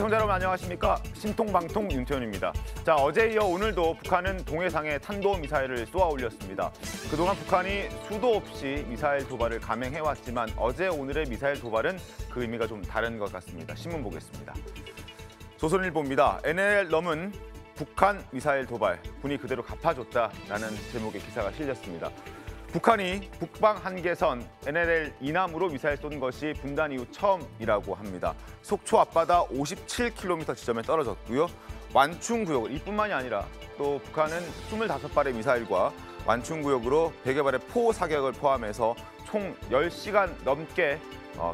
시청자 여러분 안녕하십니까? 신통방통 윤태현입니다. 자, 어제 이어 오늘도 북한은 동해상에 탄도미사일을 쏘아 올렸습니다. 그동안 북한이 수도 없이 미사일 도발을 감행해왔지만 어제 오늘의 미사일 도발은 그 의미가 좀 다른 것 같습니다. 신문 보겠습니다. 조선일보입니다. NLL 넘은 북한 미사일 도발, 군이 그대로 갚아줬다라는 제목의 기사가 실렸습니다. 북한이 북방 한계선 NLL 이남으로 미사일 쏜 것이 분단 이후 처음이라고 합니다. 속초 앞바다 57km 지점에 떨어졌고요. 완충구역을 이뿐만이 아니라 또 북한은 25발의 미사일과 완충구역으로 100여 발의 포 사격을 포함해서 총 10시간 넘게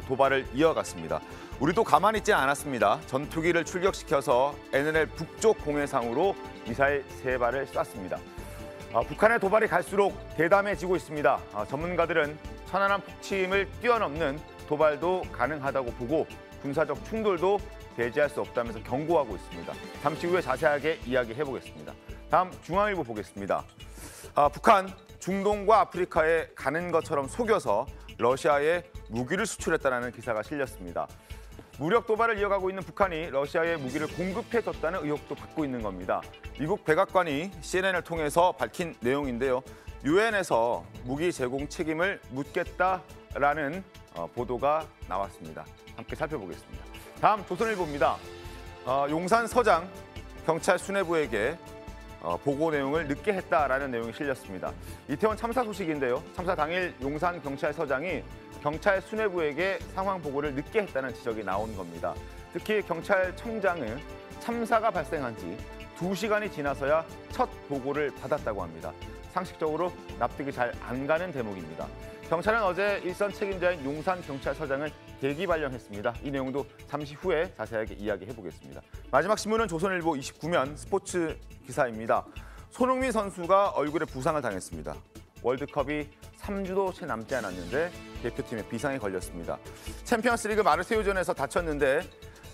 도발을 이어갔습니다. 우리도 가만히 있지 않았습니다. 전투기를 출격시켜서 NLL 북쪽 공해상으로 미사일 3발을 쐈습니다. 북한의 도발이 갈수록 대담해지고 있습니다. 전문가들은 천안함 북침을 뛰어넘는 도발도 가능하다고 보고 군사적 충돌도 배제할 수 없다면서 경고하고 있습니다. 잠시 후에 자세하게 이야기해보겠습니다. 다음 중앙일보 보겠습니다. 북한 중동과 아프리카에 가는 것처럼 속여서 러시아에 무기를 수출했다는 기사가 실렸습니다. 무력 도발을 이어가고 있는 북한이 러시아에 무기를 공급해줬다는 의혹도 받고 있는 겁니다. 미국 백악관이 CNN을 통해서 밝힌 내용인데요. 유엔에서 무기 제공 책임을 묻겠다라는 보도가 나왔습니다. 함께 살펴보겠습니다. 다음 조선일보입니다. 용산 서장 경찰 수뇌부에게 보고 내용을 늦게 했다라는 내용이 실렸습니다. 이태원 참사 소식인데요. 참사 당일 용산 경찰서장이 경찰 수뇌부에게 상황 보고를 늦게 했다는 지적이 나온 겁니다. 특히 경찰청장은 참사가 발생한 지 2시간이 지나서야 첫 보고를 받았다고 합니다. 상식적으로 납득이 잘 안 가는 대목입니다. 경찰은 어제 일선 책임자인 용산 경찰서장을 대기 발령했습니다. 이 내용도 잠시 후에 자세하게 이야기해보겠습니다. 마지막 신문은 조선일보 29면 스포츠 기사입니다. 손흥민 선수가 얼굴에 부상을 당했습니다. 월드컵이 3주도 채 남지 않았는데 대표팀에 비상이 걸렸습니다. 챔피언스리그 마르세유전에서 다쳤는데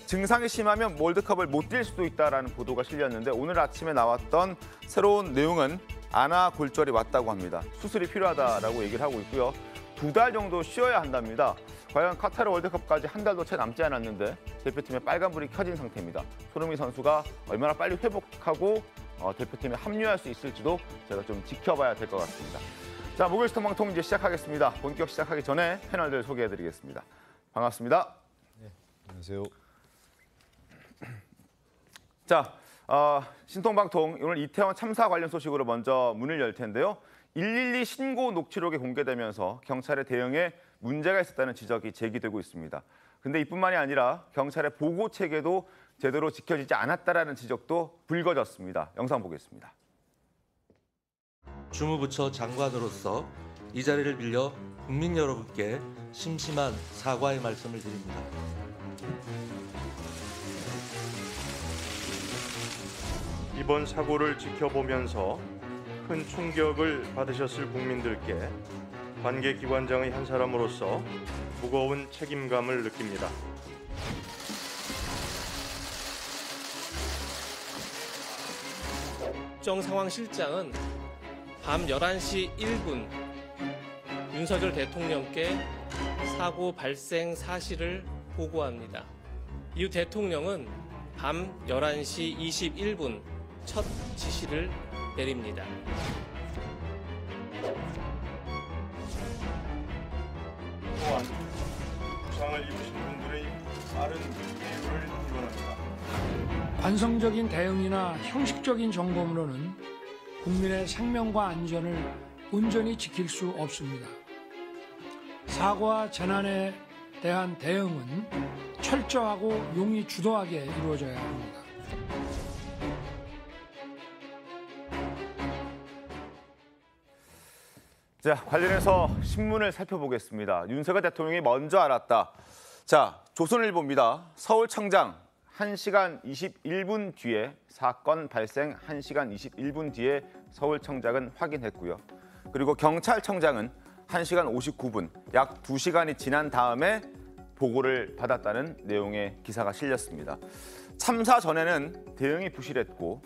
증상이 심하면 월드컵을 못 뛸 수도 있다라는 보도가 실렸는데 오늘 아침에 나왔던 새로운 내용은 안아 골절이 왔다고 합니다. 수술이 필요하다라고 얘기를 하고 있고요. 2달 정도 쉬어야 한답니다. 과연 카타르 월드컵까지 한 달도 채 남지 않았는데 대표팀에 빨간불이 켜진 상태입니다. 손흥민 선수가 얼마나 빨리 회복하고 대표팀에 합류할 수 있을지도 제가 좀 지켜봐야 될 것 같습니다. 자, 목요일 신통방통 이제 시작하겠습니다. 본격 시작하기 전에 패널들 소개해드리겠습니다. 반갑습니다. 네, 안녕하세요. 자, 신통방통 오늘 이태원 참사 관련 소식으로 먼저 문을 열 텐데요. 112 신고 녹취록이 공개되면서 경찰의 대응에 문제가 있었다는 지적이 제기되고 있습니다. 근데 이뿐만이 아니라 경찰의 보고 체계도 제대로 지켜지지 않았다라는 지적도 불거졌습니다. 영상 보겠습니다. 주무부처 장관으로서 이 자리를 빌려 국민 여러분께 심심한 사과의 말씀을 드립니다. 이번 사고를 지켜보면서 큰 충격을 받으셨을 국민들께 관계기관장의 한 사람으로서 무거운 책임감을 느낍니다. 국정상황실장은 밤 11시 1분 윤석열 대통령께 사고 발생 사실을 보고합니다. 이후 대통령은 밤 11시 21분 첫 지시를 내립니다. 또한 부상을 입으신 분들의 빠른 치유를 기원합니다. 관성적인 대응이나 형식적인 점검으로는 국민의 생명과 안전을 온전히 지킬 수 없습니다. 사고와 재난에 대한 대응은 철저하고 용의 주도하게 이루어져야 합니다. 자, 관련해서 신문을 살펴보겠습니다. 윤석열 대통령이 먼저 알았다. 자, 조선일보입니다. 서울청장 1시간 21분 뒤에 사건 발생 1시간 21분 뒤에 서울청장은 확인했고요. 그리고 경찰청장은 1시간 59분, 약 2시간이 지난 다음에 보고를 받았다는 내용의 기사가 실렸습니다. 참사 전에는 대응이 부실했고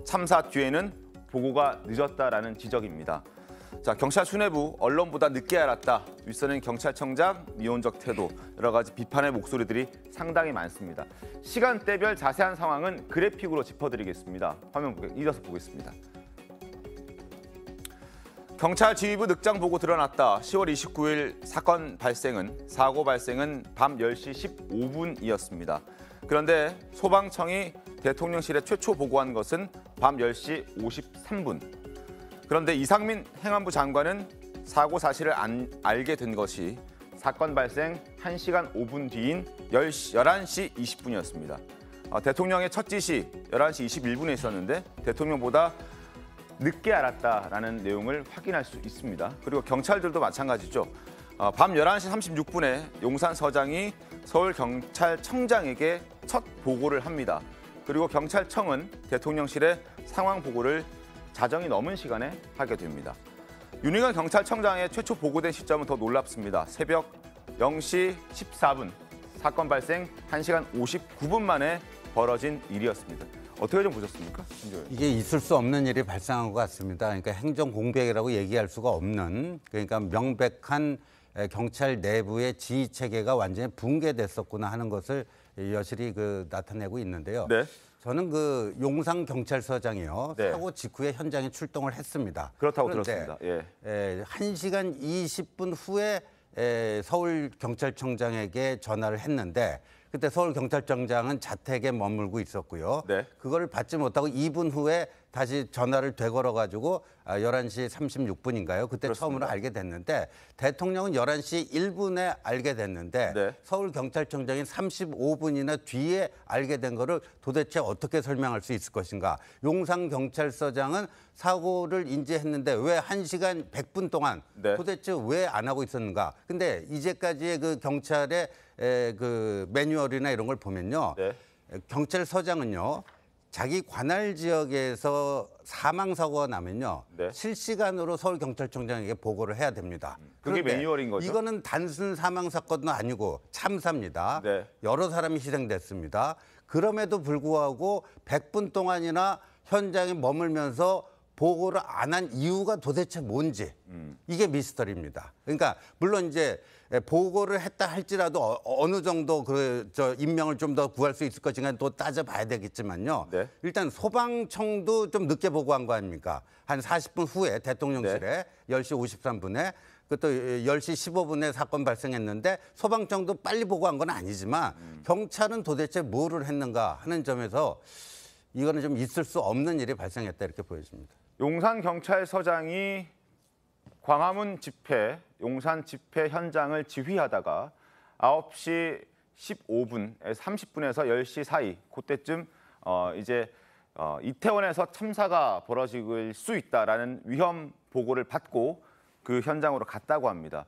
참사 뒤에는 보고가 늦었다라는 지적입니다. 자, 경찰 수뇌부 언론보다 늦게 알았다. 윗선인 경찰청장 미온적 태도, 여러 가지 비판의 목소리들이 상당히 많습니다. 시간대별 자세한 상황은 그래픽으로 짚어드리겠습니다. 화면 이어서 보겠습니다. 경찰 지휘부 늑장 보고 드러났다. 10월 29일 사고 발생은 밤 10시 15분이었습니다. 그런데 소방청이 대통령실에 최초 보고한 것은 밤 10시 53분. 그런데 이상민 행안부 장관은 사고 사실을 알게 된 것이 사건 발생 1시간 5분 뒤인 11시 20분이었습니다. 대통령의 첫 지시 11시 21분에 있었는데 대통령보다 늦게 알았다라는 내용을 확인할 수 있습니다. 그리고 경찰들도 마찬가지죠. 밤 11시 36분에 용산서장이 서울경찰청장에게 첫 보고를 합니다. 그리고 경찰청은 대통령실에 상황 보고를 자정이 넘은 시간에 하게 됩니다. 윤희관 경찰청장의 최초 보고된 시점은 더 놀랍습니다. 새벽 0시 14분, 사건 발생 1시간 59분 만에 벌어진 일이었습니다. 어떻게 좀 보셨습니까? 이게 있을 수 없는 일이 발생한 것 같습니다. 그러니까 행정 공백이라고 얘기할 수가 없는, 그러니까 명백한 경찰 내부의 지휘 체계가 완전히 붕괴됐었구나 하는 것을 여실히 나타내고 있는데요. 네. 저는 용산 경찰서장이요. 네. 사고 직후에 현장에 출동을 했습니다. 그렇다고 그런데, 들었습니다. 예. 1시간 20분 후에 서울 경찰청장에게 전화를 했는데 그때 서울 경찰청장은 자택에 머물고 있었고요. 네. 그걸 받지 못하고 2분 후에 다시 전화를 되걸어 가지고 11시 36분인가요? 그때 그렇습니다. 처음으로 알게 됐는데 대통령은 11시 1분에 알게 됐는데 네. 서울 경찰청장이 35분이나 뒤에 알게 된 거를 도대체 어떻게 설명할 수 있을 것인가? 용산 경찰서장은 사고를 인지했는데 왜 1시간 100분 동안 네. 도대체 왜 안 하고 있었는가? 근데 이제까지의 경찰의 매뉴얼이나 이런 걸 보면요. 네. 경찰서장은요. 자기 관할 지역에서 사망 사고가 나면요. 네. 실시간으로 서울 경찰청장에게 보고를 해야 됩니다. 그게 그런데 매뉴얼인 거죠? 이거는 단순 사망 사건도 아니고 참사입니다. 네. 여러 사람이 희생됐습니다. 그럼에도 불구하고 100분 동안이나 현장에 머물면서 보고를 안 한 이유가 도대체 뭔지 이게 미스터리입니다. 그러니까 물론 이제 보고를 했다 할지라도 어느 정도 인명을 좀 더 구할 수 있을 것인가 또 따져봐야 되겠지만요. 네. 일단 소방청도 좀 늦게 보고한 거 아닙니까? 한 40분 후에 대통령실에 네. 10시 53분에 그또 10시 15분에 사건 발생했는데 소방청도 빨리 보고한 건 아니지만 경찰은 도대체 뭐를 했는가 하는 점에서 이거는 좀 있을 수 없는 일이 발생했다 이렇게 보여집니다. 용산 경찰서장이 광화문 집회, 용산 집회 현장을 지휘하다가 9시 15분, 30분에서 10시 사이 그때쯤 이태원에서 참사가 벌어질 수 있다라는 위험 보고를 받고 그 현장으로 갔다고 합니다.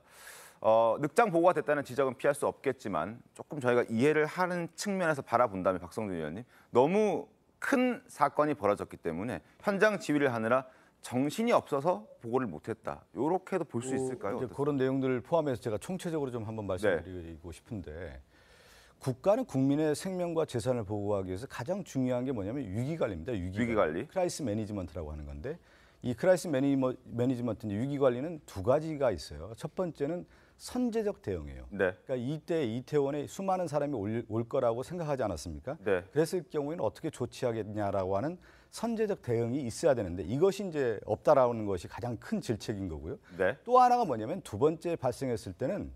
늑장 보고가 됐다는 지적은 피할 수 없겠지만 조금 저희가 이해를 하는 측면에서 바라본다면 박성준 의원님, 너무 큰 사건이 벌어졌기 때문에 현장 지휘를 하느라 정신이 없어서 보고를 못했다. 이렇게도 볼 수 있을까요? 이제 그런 내용들을 포함해서 제가 총체적으로 좀 한번 말씀드리고 싶은데 국가는 국민의 생명과 재산을 보호하기 위해서 가장 중요한 게 뭐냐면 위기관리입니다. 위기관리. 크라이시스 매니지먼트라고 하는 건데 이 크라이시스 매니지먼트 위기관리는 두 가지가 있어요. 첫 번째는 선제적 대응이에요. 네. 그러니까 이때 이태원에 수많은 사람이 올 거라고 생각하지 않았습니까? 네. 그랬을 경우에는 어떻게 조치하겠냐라고 하는 선제적 대응이 있어야 되는데 이것이 이제 없다라는 것이 가장 큰 질책인 거고요. 네. 또 하나가 뭐냐면 두 번째 발생했을 때는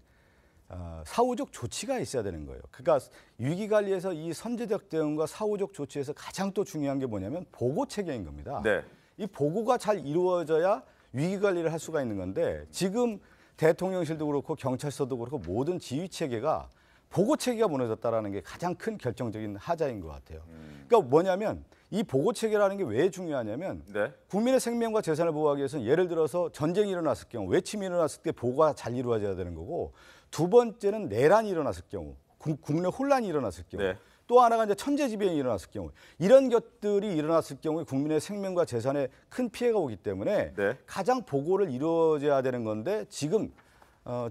사후적 조치가 있어야 되는 거예요. 그러니까 위기관리에서 이 선제적 대응과 사후적 조치에서 가장 또 중요한 게 뭐냐면 보고 체계인 겁니다. 네. 이 보고가 잘 이루어져야 위기관리를 할 수가 있는 건데 지금 대통령실도 그렇고 경찰서도 그렇고 모든 지휘 체계가 보고 체계가 무너졌다라는 게 가장 큰 결정적인 하자인 것 같아요. 그러니까 뭐냐면 이 보고 체계라는 게 왜 중요하냐면 네. 국민의 생명과 재산을 보호하기 위해서는 예를 들어서 전쟁이 일어났을 경우 외침이 일어났을 때 보고가 잘 이루어져야 되는 거고 두 번째는 내란이 일어났을 경우 국내 혼란이 일어났을 경우 네. 또 하나가 이제 천재지변이 일어났을 경우 이런 것들이 일어났을 경우에 국민의 생명과 재산에 큰 피해가 오기 때문에 네. 가장 보고를 이루어져야 되는 건데 지금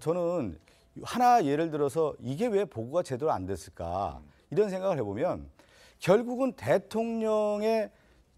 저는 하나 예를 들어서 이게 왜 보고가 제대로 안 됐을까 이런 생각을 해보면 결국은 대통령의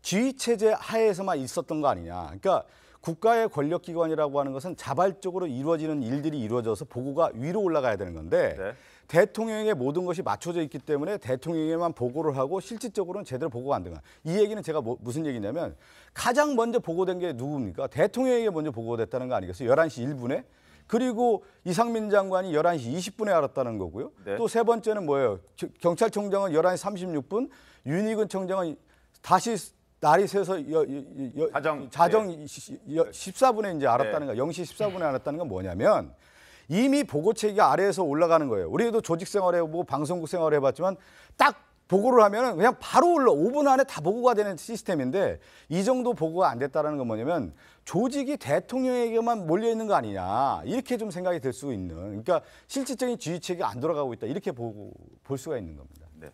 지휘체제 하에서만 있었던 거 아니냐. 그러니까 국가의 권력기관이라고 하는 것은 자발적으로 이루어지는 일들이 이루어져서 보고가 위로 올라가야 되는 건데 네. 대통령에게 모든 것이 맞춰져 있기 때문에 대통령에게만 보고를 하고 실질적으로는 제대로 보고가 안 되는 거예요. 이 얘기는 제가 무슨 얘기냐면 가장 먼저 보고된 게 누굽니까? 대통령에게 먼저 보고됐다는 거 아니겠어요? 11시 1분에. 그리고 이상민 장관이 11시 20분에 알았다는 거고요. 네. 또 세 번째는 뭐예요? 경찰청장은 11시 36분, 윤희근 청장은 다시 날이 새서 자정 14분에 이제 알았다는 거, 0시 14분에 알았다는 건 뭐냐면 이미 보고 체계가 아래에서 올라가는 거예요. 우리도 조직 생활을 해보고 방송국 생활을 해봤지만 딱 보고를 하면은 그냥 바로 5분 안에 다 보고가 되는 시스템인데 이 정도 보고가 안 됐다는 건 뭐냐면 조직이 대통령에게만 몰려 있는 거 아니냐 이렇게 좀 생각이 들 수 있는 그러니까 실질적인 지휘 체계가 안 돌아가고 있다 이렇게 볼 수가 있는 겁니다. 네.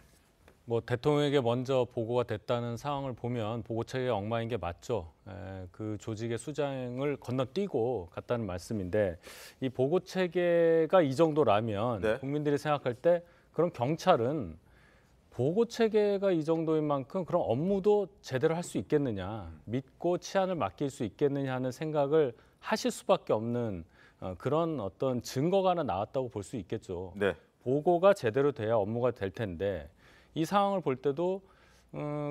뭐 대통령에게 먼저 보고가 됐다는 상황을 보면 보고 체계가 엉망인 게 맞죠. 그 조직의 수장을 건너뛰고 갔다는 말씀인데 이 보고 체계가 이 정도라면 네. 국민들이 생각할 때 그럼 경찰은 보고 체계가 이 정도인 만큼 그럼 업무도 제대로 할 수 있겠느냐, 믿고 치안을 맡길 수 있겠느냐 하는 생각을 하실 수밖에 없는 그런 어떤 증거가 하나 나왔다고 볼 수 있겠죠. 네. 보고가 제대로 돼야 업무가 될 텐데 이 상황을 볼 때도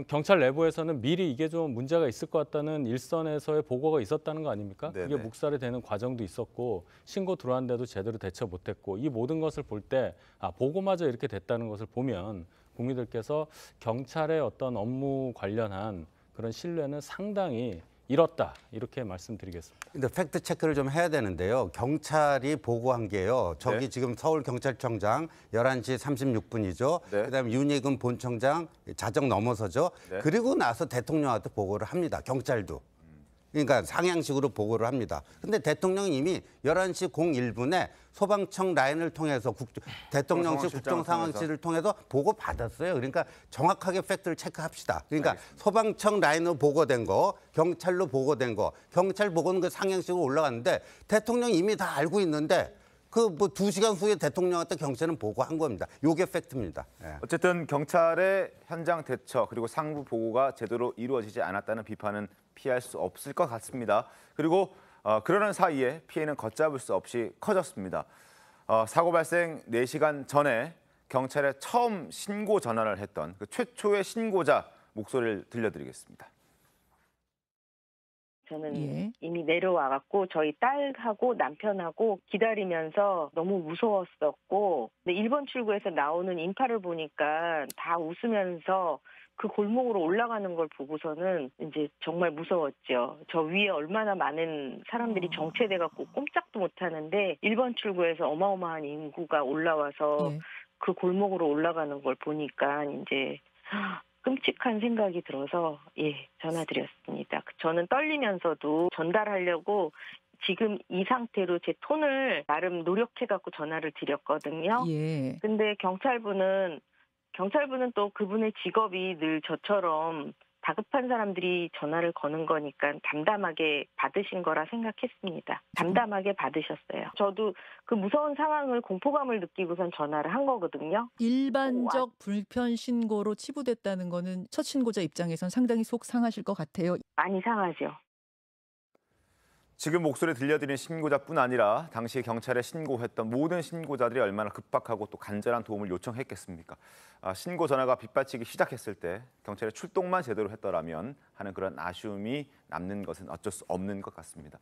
경찰 내부에서는 미리 이게 좀 문제가 있을 것 같다는 일선에서의 보고가 있었다는 거 아닙니까? 네네. 이게 묵살이 되는 과정도 있었고 신고 들어왔는데도 제대로 대처 못했고 이 모든 것을 볼 때 보고마저 이렇게 됐다는 것을 보면 국민들께서 경찰의 어떤 업무 관련한 그런 신뢰는 상당히 잃었다 이렇게 말씀드리겠습니다. 근데 팩트 체크를 좀 해야 되는데요. 경찰이 보고한 게요. 저기 네. 지금 서울경찰청장 11시 36분이죠. 네. 그다음에 윤희근 본청장 자정 넘어서죠. 네. 그리고 나서 대통령한테 보고를 합니다. 경찰도. 그러니까 상향식으로 보고를 합니다. 근데 대통령이 이미 11시 01분에 소방청 라인을 통해서 대통령실 국정상황실을 통해서 보고 받았어요. 그러니까 정확하게 팩트를 체크합시다. 그러니까 소방청 라인으로 보고된 거, 경찰로 보고된 거, 경찰 보고는 그 상향식으로 올라갔는데 대통령이 이미 다 알고 있는데 그 뭐 2시간 후에 대통령한테 경찰은 보고한 겁니다. 요게 팩트입니다. 예. 어쨌든 경찰의 현장 대처 그리고 상부 보고가 제대로 이루어지지 않았다는 비판은 피할 수 없을 것 같습니다. 그리고 그러는 사이에 피해는 걷잡을 수 없이 커졌습니다. 사고 발생 4시간 전에 경찰에 처음 신고 전화를 했던 그 최초의 신고자 목소리를 들려드리겠습니다. 저는 이미 내려와갖고 저희 딸하고 남편하고 기다리면서 너무 무서웠었고 근데 1번 출구에서 나오는 인파를 보니까 다 웃으면서 그 골목으로 올라가는 걸 보고서는 이제 정말 무서웠죠. 저 위에 얼마나 많은 사람들이 정체돼갖고 꼼짝도 못하는데 1번 출구에서 어마어마한 인구가 올라와서 그 골목으로 올라가는 걸 보니까 이제 끔찍한 생각이 들어서 전화드렸습니다. 저는 떨리면서도 전달하려고 지금 이 상태로 제 톤을 나름 노력해갖고 전화를 드렸거든요. 근데 경찰분은 또 그분의 직업이 늘 저처럼 다급한 사람들이 전화를 거는 거니까 담담하게 받으신 거라 생각했습니다. 담담하게 받으셨어요. 저도 그 무서운 상황을 공포감을 느끼고선 전화를 한 거거든요. 일반적 불편 신고로 치부됐다는 거는 첫 신고자 입장에선 상당히 속 상하실 것 같아요. 많이 상하죠. 지금 목소리 들려드린 신고자뿐 아니라 당시 경찰에 신고했던 모든 신고자들이 얼마나 급박하고 또 간절한 도움을 요청했겠습니까? 신고 전화가 빗발치기 시작했을 때 경찰의 출동만 제대로 했더라면 하는 그런 아쉬움이 남는 것은 어쩔 수 없는 것 같습니다.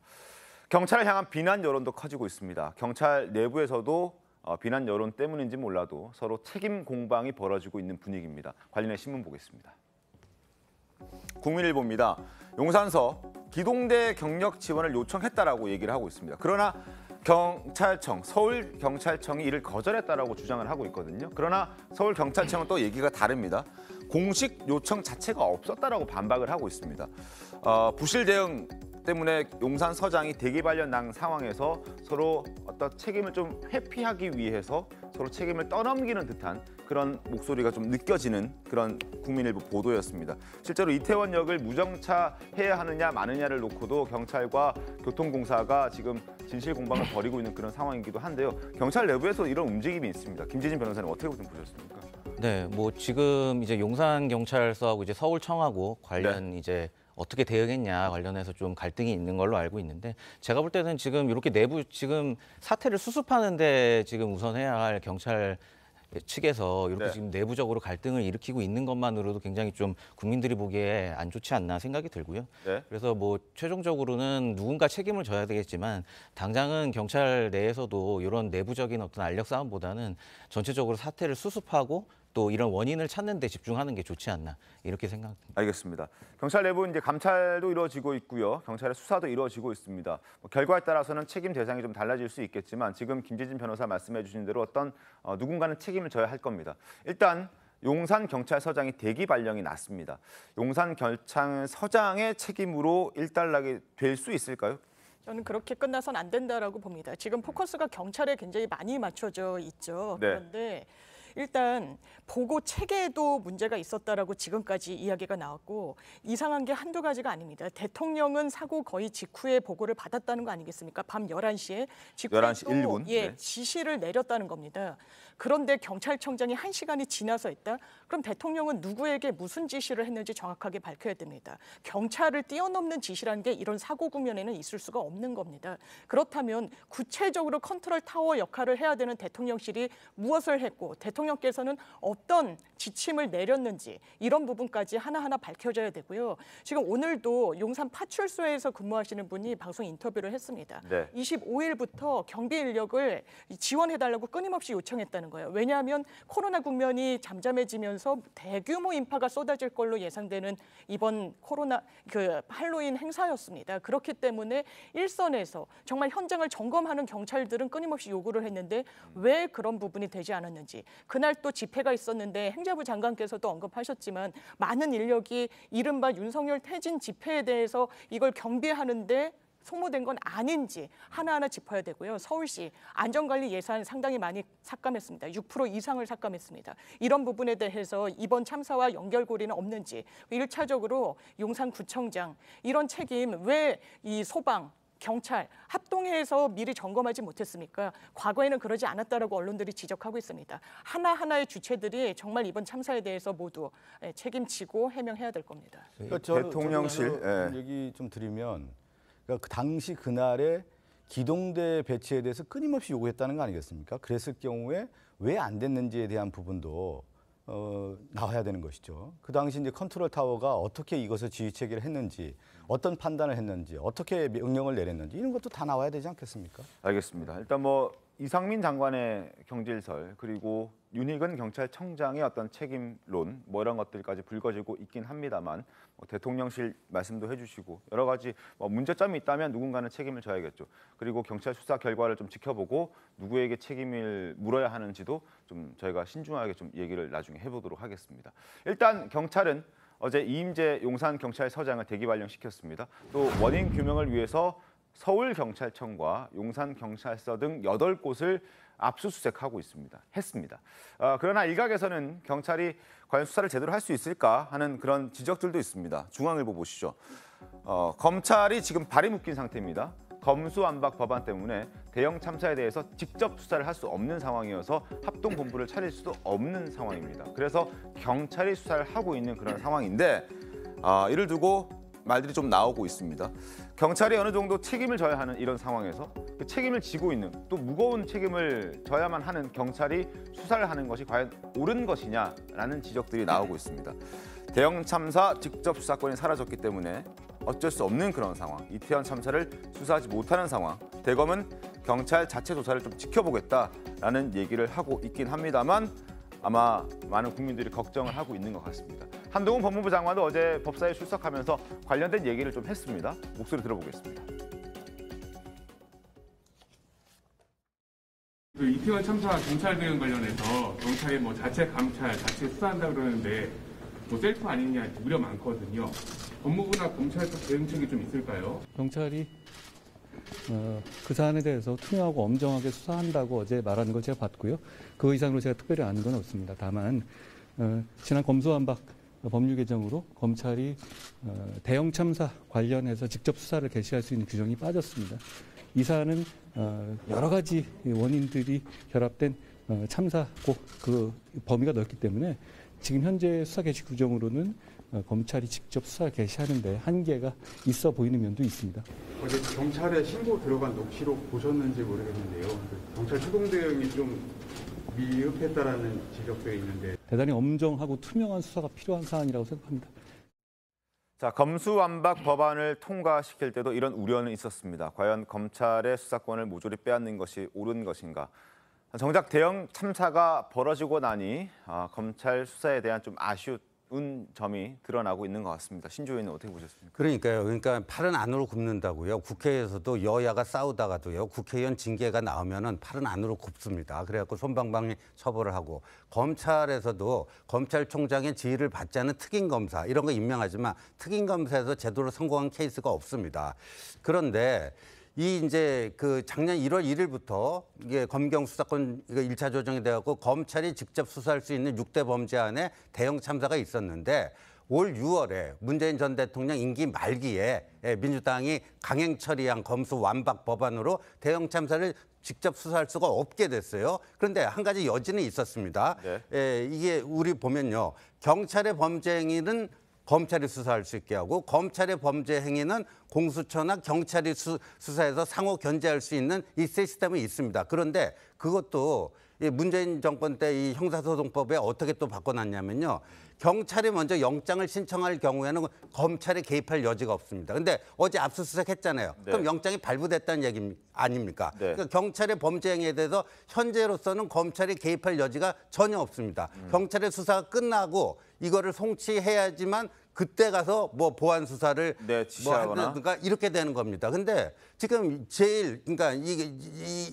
경찰을 향한 비난 여론도 커지고 있습니다. 경찰 내부에서도 비난 여론 때문인지 몰라도 서로 책임 공방이 벌어지고 있는 분위기입니다. 관련해 신문 보겠습니다. 국민일보입니다. 용산서 기동대 경력 지원을 요청했다라고 얘기를 하고 있습니다. 그러나 서울경찰청이 이를 거절했다라고 주장을 하고 있거든요. 그러나 서울경찰청은 또 얘기가 다릅니다. 공식 요청 자체가 없었다라고 반박을 하고 있습니다. 부실 대응 때문에 용산서장이 대기발령 상황에서 서로 어떤 책임을 좀 회피하기 위해서 서로 책임을 떠넘기는 듯한 그런 목소리가 좀 느껴지는 그런 국민일보 보도였습니다. 실제로 이태원역을 무정차해야 하느냐 마느냐를 놓고도 경찰과 교통공사가 지금 진실 공방을 벌이고 있는 그런 상황이기도 한데요. 경찰 내부에서 이런 움직임이 있습니다. 김재진 변호사님 어떻게 좀 보셨습니까? 네, 뭐 지금 이제 용산 경찰서하고 이제 서울청하고 관련 이제 어떻게 대응했냐 관련해서 좀 갈등이 있는 걸로 알고 있는데 제가 볼 때는 지금 이렇게 내부 지금 사태를 수습하는데 지금 우선해야 할 경찰 측에서 이렇게 네. 지금 내부적으로 갈등을 일으키고 있는 것만으로도 굉장히 좀 국민들이 보기에 안 좋지 않나 생각이 들고요. 네. 그래서 뭐 최종적으로는 누군가 책임을 져야 되겠지만 당장은 경찰 내에서도 이런 내부적인 어떤 알력 싸움보다는 전체적으로 사태를 수습하고 또 이런 원인을 찾는 데 집중하는 게 좋지 않나 이렇게 생각합니다. 알겠습니다. 경찰 내부 이제 감찰도 이루어지고 있고요. 경찰의 수사도 이루어지고 있습니다. 결과에 따라서는 책임 대상이 좀 달라질 수 있겠지만 지금 김재진 변호사 말씀해 주신 대로 어떤 누군가는 책임을 져야 할 겁니다. 일단 용산 경찰서장이 대기 발령이 났습니다. 용산 경찰서장의 책임으로 일단락이 될 수 있을까요? 저는 그렇게 끝나선 안 된다라고 봅니다. 지금 포커스가 경찰에 굉장히 많이 맞춰져 있죠. 네. 그런데 일단 보고 체계에도 문제가 있었다라고 지금까지 이야기가 나왔고 이상한 게 한두 가지가 아닙니다. 대통령은 사고 거의 직후에 보고를 받았다는 거 아니겠습니까? 밤 11시에 직후에 11시 또 1분. 예, 네. 지시를 내렸다는 겁니다. 그런데 경찰청장이 1시간이 지나서 했다? 그럼 대통령은 누구에게 무슨 지시를 했는지 정확하게 밝혀야 됩니다. 경찰을 뛰어넘는 지시라는 게 이런 사고 국면에는 있을 수가 없는 겁니다. 그렇다면 구체적으로 컨트롤 타워 역할을 해야 되는 대통령실이 무엇을 했고 대통령께서는 어떤 지침을 내렸는지 이런 부분까지 하나하나 밝혀져야 되고요. 지금 오늘도 용산 파출소에서 근무하시는 분이 방송 인터뷰를 했습니다. 네. 25일부터 경비 인력을 지원해달라고 끊임없이 요청했다는 거예요. 왜냐하면 코로나 국면이 잠잠해지면서 대규모 인파가 쏟아질 걸로 예상되는 이번 코로나 할로윈 행사였습니다. 그렇기 때문에 일선에서 정말 현장을 점검하는 경찰들은 끊임없이 요구를 했는데 왜 그런 부분이 되지 않았는지. 그날 또 집회가 있었는데 행자부 장관께서도 언급하셨지만 많은 인력이 이른바 윤석열 퇴진 집회에 대해서 이걸 경비하는데 소모된 건 아닌지 하나하나 짚어야 되고요. 서울시 안전관리 예산 상당히 많이 삭감했습니다. 6% 이상을 삭감했습니다. 이런 부분에 대해서 이번 참사와 연결고리는 없는지 1차적으로 용산구청장 이런 책임 왜 이 소방 경찰 합동해서 미리 점검하지 못했습니까? 과거에는 그러지 않았다라고 언론들이 지적하고 있습니다. 하나하나의 주체들이 정말 이번 참사에 대해서 모두 책임지고 해명해야 될 겁니다. 그러니까 대통령실, 예. 얘기 좀 드리면 그러니까 그 당시 그날에 기동대 배치에 대해서 끊임없이 요구했다는 거 아니겠습니까? 그랬을 경우에 왜 안 됐는지에 대한 부분도 나와야 되는 것이죠. 그 당시 이제 컨트롤 타워가 어떻게 이것을 지휘 체계를 했는지, 어떤 판단을 했는지, 어떻게 명령을 내렸는지 이런 것도 다 나와야 되지 않겠습니까? 알겠습니다. 일단 뭐 이상민 장관의 경질설 그리고 윤희근 경찰청장의 어떤 책임론 뭐 이런 것들까지 불거지고 있긴 합니다만 대통령실 말씀도 해주시고 여러 가지 문제점이 있다면 누군가는 책임을 져야겠죠. 그리고 경찰 수사 결과를 좀 지켜보고 누구에게 책임을 물어야 하는지도 좀 저희가 신중하게 좀 얘기를 나중에 해보도록 하겠습니다. 일단 경찰은 어제 이임재 용산경찰서장을 대기 발령시켰습니다. 또 원인 규명을 위해서 서울경찰청과 용산경찰서 등 8곳을 압수수색하고 했습니다. 그러나 일각에서는 경찰이 과연 수사를 제대로 할 수 있을까 하는 그런 지적들도 있습니다. 중앙일보 보시죠. 검찰이 지금 발이 묶인 상태입니다. 검수완박 법안 때문에 대형 참사에 대해서 직접 수사를 할 수 없는 상황이어서 합동본부를 차릴 수도 없는 상황입니다. 그래서 경찰이 수사를 하고 있는 그런 상황인데 이를 두고 말들이 좀 나오고 있습니다. 경찰이 어느 정도 책임을 져야 하는 이런 상황에서 그 책임을 지고 있는 또 무거운 책임을 져야만 하는 경찰이 수사를 하는 것이 과연 옳은 것이냐라는 지적들이 나오고 있습니다. 대형 참사 직접 수사권이 사라졌기 때문에 어쩔 수 없는 그런 상황, 이태원 참사를 수사하지 못하는 상황, 대검은 경찰 자체 조사를 좀 지켜보겠다라는 얘기를 하고 있긴 합니다만 아마 많은 국민들이 걱정을 하고 있는 것 같습니다. 한동훈 법무부 장관도 어제 법사에 출석하면서 관련된 얘기를 좀 했습니다. 목소리 들어보겠습니다. 그 이태원 참사 경찰 대응 관련해서 경찰이 자체 감찰, 자체 수사한다 그러는데 셀프 아니냐 우려 많거든요. 법무부나 검찰 쪽 대응책이 좀 있을까요? 경찰이 그 사안에 대해서 투명하고 엄정하게 수사한다고 어제 말하는 걸 제가 봤고요. 그 이상으로 제가 특별히 아는 건 없습니다. 다만 지난 검수완박 법률 개정으로 검찰이 대형 참사 관련해서 직접 수사를 개시할 수 있는 규정이 빠졌습니다. 이 사안은 여러 가지 원인들이 결합된 참사고 그 범위가 넓기 때문에 지금 현재 수사 개시 규정으로는 검찰이 직접 수사 개시하는데 한계가 있어 보이는 면도 있습니다. 어제 경찰에 신고 들어간 녹취록 보셨는지 모르겠는데요. 경찰 출동 대응이 좀 미흡했다라는 지적도 있는데 대단히 엄정하고 투명한 수사가 필요한 사안이라고 생각합니다. 자, 검수완박 법안을 통과시킬 때도 이런 우려는 있었습니다. 과연 검찰의 수사권을 모조리 빼앗는 것이 옳은 것인가? 정작 대형 참사가 벌어지고 나니 검찰 수사에 대한 좀 아쉬운 점이 드러나고 있는 것 같습니다. 신조 의원은 어떻게 보셨습니까? 그러니까요. 그러니까 팔은 안으로 굽는다고요. 국회에서도 여야가 싸우다가도요. 국회의원 징계가 나오면은 팔은 안으로 굽습니다. 그래갖고 솜방망이 처벌을 하고 검찰에서도 검찰총장의 지휘를 받지 않은 특임검사 이런 거 임명하지만 특임검사에서 제대로 성공한 케이스가 없습니다. 그런데 이제 그 작년 1월 1일부터 이게 검경 수사권 이거 1차 조정이 돼갖고 검찰이 직접 수사할 수 있는 6대 범죄 안에 대형 참사가 있었는데 올 6월에 문재인 전 대통령 임기 말기에 민주당이 강행 처리한 검수완박 법안으로 대형 참사를 직접 수사할 수가 없게 됐어요. 그런데 한 가지 여지는 있었습니다. 이게 우리 보면요. 경찰의 범죄 행위는 검찰이 수사할 수 있게 하고 검찰의 범죄 행위는 공수처나 경찰이 수사해서 상호 견제할 수 있는 이 시스템이 있습니다. 그런데 그것도 문재인 정권 때 이 형사소송법에 어떻게 또 바꿔놨냐면요. 경찰이 먼저 영장을 신청할 경우에는 검찰이 개입할 여지가 없습니다. 근데 어제 압수수색 했잖아요. 그럼 영장이 발부됐다는 얘기 아닙니까? 그러니까 경찰의 범죄 행위에 대해서 현재로서는 검찰이 개입할 여지가 전혀 없습니다. 경찰의 수사가 끝나고 이거를 송치해야지만 그때 가서 뭐 보안 수사를 지시하거나 그러니까 이렇게 되는 겁니다. 근데 지금 제일 그러니까 이게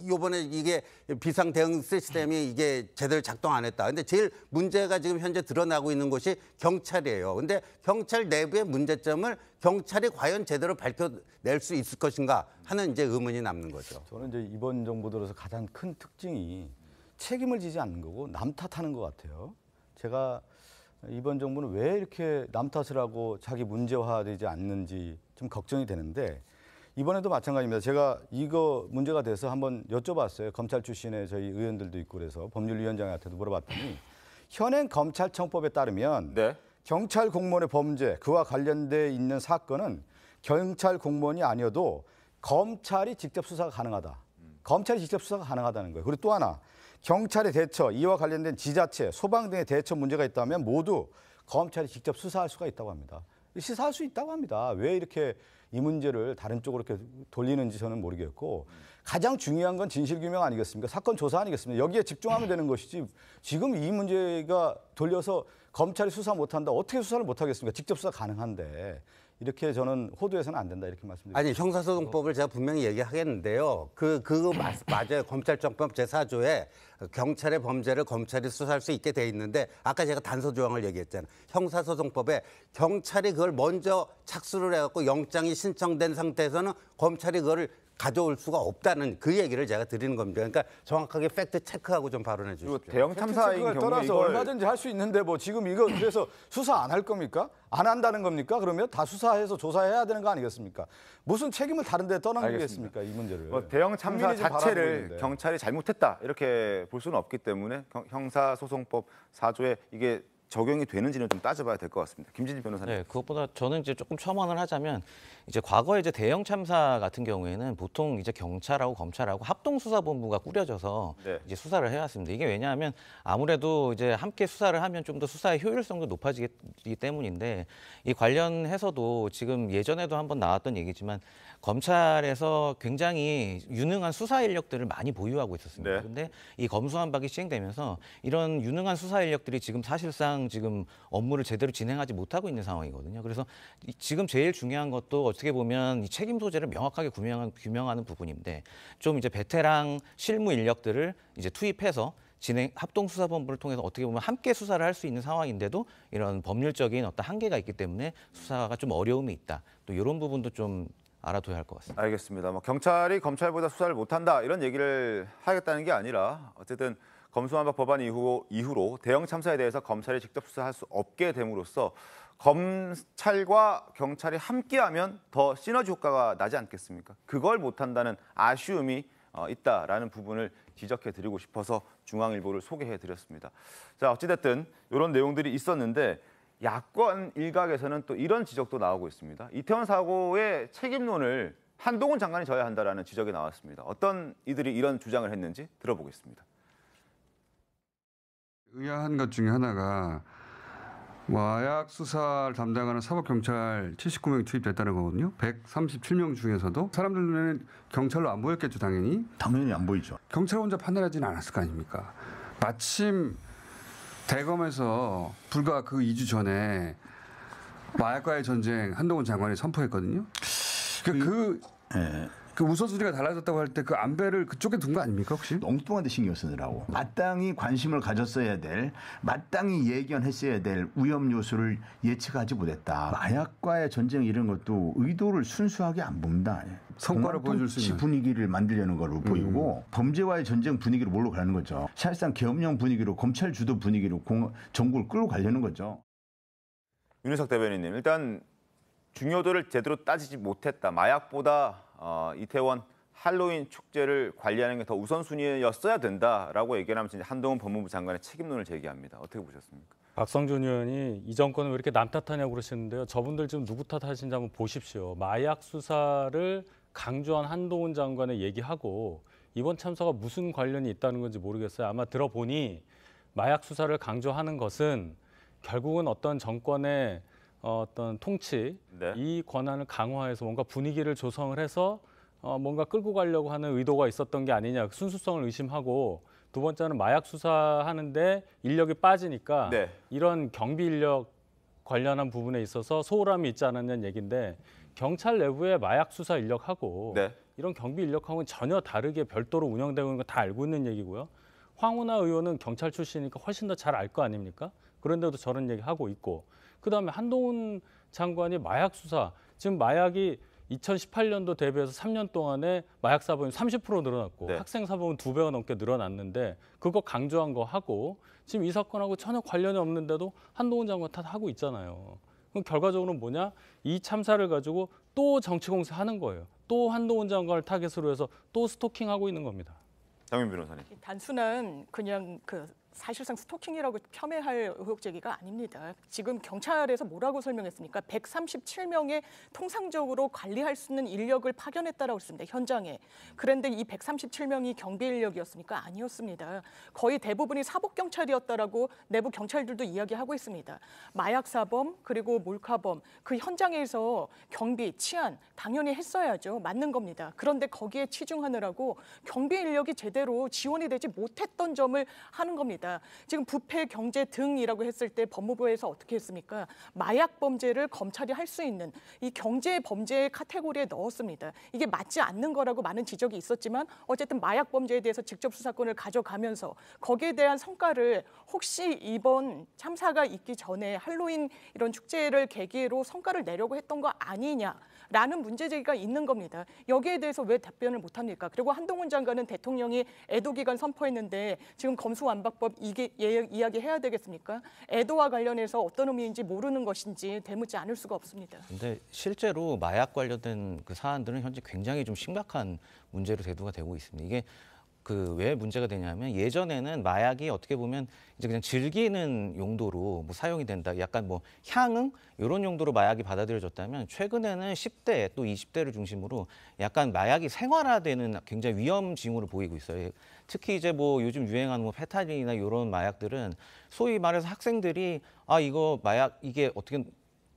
이번에 이게 비상 대응 시스템이 이게 제대로 작동 안 했다. 근데 제일 문제가 지금 현재 드러나고 있는 곳이 경찰이에요. 근데 경찰 내부의 문제점을 경찰이 과연 제대로 밝혀낼 수 있을 것인가 하는 이제 의문이 남는 거죠. 저는 이제 이번 정부 들어서 가장 큰 특징이 책임을 지지 않는 거고 남 탓하는 것 같아요. 제가 이번 정부는 왜 이렇게 남 탓을 하고 자기 문제화되지 않는지 좀 걱정이 되는데 이번에도 마찬가지입니다. 제가 이거 문제가 돼서 한번 여쭤봤어요. 검찰 출신의 저희 의원들도 있고 그래서 법률위원장한테도 물어봤더니 현행 검찰청법에 따르면 경찰 공무원의 범죄 그와 관련돼 있는 사건은 경찰 공무원이 아니어도 검찰이 직접 수사가 가능하다. 검찰이 직접 수사가 가능하다는 거예요. 그리고 또 하나 경찰의 대처, 이와 관련된 지자체, 소방 등의 대처 문제가 있다면 모두 검찰이 직접 수사할 수가 있다고 합니다. 수사할 수 있다고 합니다. 왜 이렇게 이 문제를 다른 쪽으로 이렇게 돌리는지 저는 모르겠고 가장 중요한 건 진실규명 아니겠습니까? 사건 조사 아니겠습니까? 여기에 집중하면 되는 것이지 지금 이 문제가 돌려서 검찰이 수사 못한다. 어떻게 수사를 못하겠습니까? 직접 수사 가능한데. 이렇게 저는 호도해서는 안 된다 이렇게 말씀드립니다. 아니 형사소송법을 제가 분명히 얘기하겠는데요. 그거 맞아요. 검찰청법 제4조에 경찰의 범죄를 검찰이 수사할 수 있게 돼 있는데 아까 제가 단서 조항을 얘기했잖아요. 형사소송법에 경찰이 그걸 먼저 착수를 해갖고 영장이 신청된 상태에서는 검찰이 그걸 가져올 수가 없다는 그 얘기를 제가 드리는 겁니다. 그러니까 정확하게 팩트 체크하고 좀 발언해 주십시오. 대형 참사인 경우에 떠나서 이걸 얼마든지 할 수 있는데 뭐 지금 이거 그래서 수사 안 할 겁니까? 안 한다는 겁니까? 그러면 다 수사해서 조사해야 되는 거 아니겠습니까? 무슨 책임을 다른 데 떠넘기겠습니까? 이 문제를. 대형 참사 자체를 경찰이 잘못했다 이렇게 볼 수는 없기 때문에 형사소송법 4조에 이게 적용이 되는지는 좀 따져봐야 될 것 같습니다. 김진일 변호사님. 네, 그것보다 저는 이제 조금 첨언을 하자면 이제 과거에 이제 대형 참사 같은 경우에는 보통 이제 경찰하고 검찰하고 합동수사본부가 꾸려져서 이제 수사를 해왔습니다. 이게 왜냐하면 아무래도 이제 함께 수사를 하면 좀 더 수사의 효율성도 높아지기 때문인데 이 관련해서도 지금 예전에도 한번 나왔던 얘기지만 검찰에서 굉장히 유능한 수사 인력들을 많이 보유하고 있었습니다. 그런데 이 검수완박이 시행되면서 이런 유능한 수사 인력들이 지금 사실상 지금 업무를 제대로 진행하지 못하고 있는 상황이거든요. 그래서 지금 제일 중요한 것도 어떻게 보면 이 책임 소재를 명확하게 규명하는 부분인데 좀 이제 베테랑 실무 인력들을 이제 투입해서 합동수사본부를 통해서 어떻게 보면 함께 수사를 할 수 있는 상황인데도 이런 법률적인 어떤 한계가 있기 때문에 수사가 좀 어려움이 있다. 또 이런 부분도 좀 알아둬야 할 것 같습니다. 알겠습니다. 경찰이 검찰보다 수사를 못한다 이런 얘기를 하겠다는 게 아니라 어쨌든 검수완박 법안 이후로 대형 참사에 대해서 검찰이 직접 수사할 수 없게 됨으로써 검찰과 경찰이 함께하면 더 시너지 효과가 나지 않겠습니까? 그걸 못한다는 아쉬움이 있다라는 부분을 지적해드리고 싶어서 중앙일보를 소개해드렸습니다. 자, 어찌됐든 이런 내용들이 있었는데 야권 일각에서는 또 이런 지적도 나오고 있습니다. 이태원 사고의 책임론을 한동훈 장관이 져야 한다라는 지적이 나왔습니다. 어떤 이들이 이런 주장을 했는지 들어보겠습니다. 의아한 것 중에 하나가 마약 수사를 담당하는 사법경찰 79명이 투입됐다는 거거든요. 137명 중에서도 사람들 눈에는 경찰로 안 보였겠죠, 당연히. 당연히 안 보이죠. 경찰 혼자 판단하지는 않았을 거 아닙니까? 마침 대검에서 불과 그 2주 전에 마약과의 전쟁 한동훈 장관이 선포했거든요. 그 우선순위가 달라졌다고 할 때 그 안배를 그쪽에 둔 거 아닙니까 혹시? 엉뚱한 데 신경 쓰느라고. 마땅히 관심을 가졌어야 될, 마땅히 예견했어야 될 위험 요소를 예측하지 못했다. 마약과의 전쟁 이런 것도 의도를 순수하게 안 봅니다. 성과를 보여줄 수 있는 분위기를 만들려는 걸로 보이고 범죄와의 전쟁 분위기로 몰고 가는 거죠. 사실상 계엄령 분위기로 검찰 주도 분위기로 정부를 끌고 가려는 거죠. 윤희석 대변인님, 일단 중요도를 제대로 따지지 못했다. 마약보다 이태원 할로윈 축제를 관리하는 게 더 우선순위였어야 된다라고 얘기하면서 한동훈 법무부 장관의 책임론을 제기합니다. 어떻게 보셨습니까? 박성준 의원이 이 정권은 왜 이렇게 남 탓하냐고 그러시는데요. 저분들 지금 누구 탓하시는지 한번 보십시오. 마약 수사를 강조한 한동훈 장관의 얘기하고 이번 참사가 무슨 관련이 있다는 건지 모르겠어요. 아마 들어보니 마약 수사를 강조하는 것은 결국은 어떤 정권의 어떤 통치, 네. 이 권한을 강화해서 뭔가 분위기를 조성을 해서 뭔가 끌고 가려고 하는 의도가 있었던 게 아니냐, 순수성을 의심하고, 두 번째는 마약 수사하는데 인력이 빠지니까 네. 이런 경비 인력 관련한 부분에 있어서 소홀함이 있지 않았냐는 얘기인데, 경찰 내부의 마약 수사 인력하고 네. 이런 경비 인력하고는 전혀 다르게 별도로 운영되고 있는 거 다 알고 있는 얘기고요. 황운하 의원은 경찰 출신이니까 훨씬 더 잘 알 거 아닙니까? 그런데도 저런 얘기하고 있고, 그다음에 한동훈 장관이 마약 수사, 지금 마약이 2018년도 대비해서 3년 동안에 마약 사범이 30% 늘어났고 네. 학생 사범은 2배가 넘게 늘어났는데 그거 강조한 거 하고 지금 이 사건하고 전혀 관련이 없는데도 한동훈 장관 탓하고 있잖아요. 그럼 결과적으로는 뭐냐? 이 참사를 가지고 또 정치 공세하는 거예요. 또 한동훈 장관을 타겟으로 해서 또 스토킹하고 있는 겁니다. 장민 변호사님. 단순한 그냥 사실상 스토킹이라고 폄훼할 의혹 제기가 아닙니다. 지금 경찰에서 뭐라고 설명했습니까? 137명의 통상적으로 관리할 수 있는 인력을 파견했다라고 했습니다. 현장에. 그런데 이 137명이 경비 인력이었습니까? 아니었습니다. 거의 대부분이 사복경찰이었다라고 내부 경찰들도 이야기하고 있습니다. 마약사범 그리고 몰카범, 그 현장에서 경비, 치안 당연히 했어야죠. 맞는 겁니다. 그런데 거기에 치중하느라고 경비 인력이 제대로 지원이 되지 못했던 점을 하는 겁니다. 지금 부패, 경제 등이라고 했을 때 법무부에서 어떻게 했습니까? 마약 범죄를 검찰이 할 수 있는 이 경제 범죄의 카테고리에 넣었습니다. 이게 맞지 않는 거라고 많은 지적이 있었지만 어쨌든 마약 범죄에 대해서 직접 수사권을 가져가면서 거기에 대한 성과를 혹시 이번 참사가 있기 전에 할로윈 이런 축제를 계기로 성과를 내려고 했던 거 아니냐라는 문제 제기가 있는 겁니다. 여기에 대해서 왜 답변을 못합니까? 그리고 한동훈 장관은 대통령이 애도기간 선포했는데 지금 검수완박법 이게 이야기해야 되겠습니까? 애도와 관련해서 어떤 의미인지 모르는 것인지 되묻지 않을 수가 없습니다. 근데 실제로 마약 관련된 그 사안들은 현재 굉장히 좀 심각한 문제로 대두가 되고 있습니다. 이게 왜 문제가 되냐면 예전에는 마약이 어떻게 보면 이제 그냥 즐기는 용도로 사용이 된다. 약간 향응 이런 용도로 마약이 받아들여졌다면 최근에는 10대 또 20대를 중심으로 약간 마약이 생활화되는 굉장히 위험 징후를 보이고 있어요. 특히 이제 요즘 유행하는 페타닌이나 이런 마약들은 소위 말해서 학생들이 이거 마약 이게 어떻게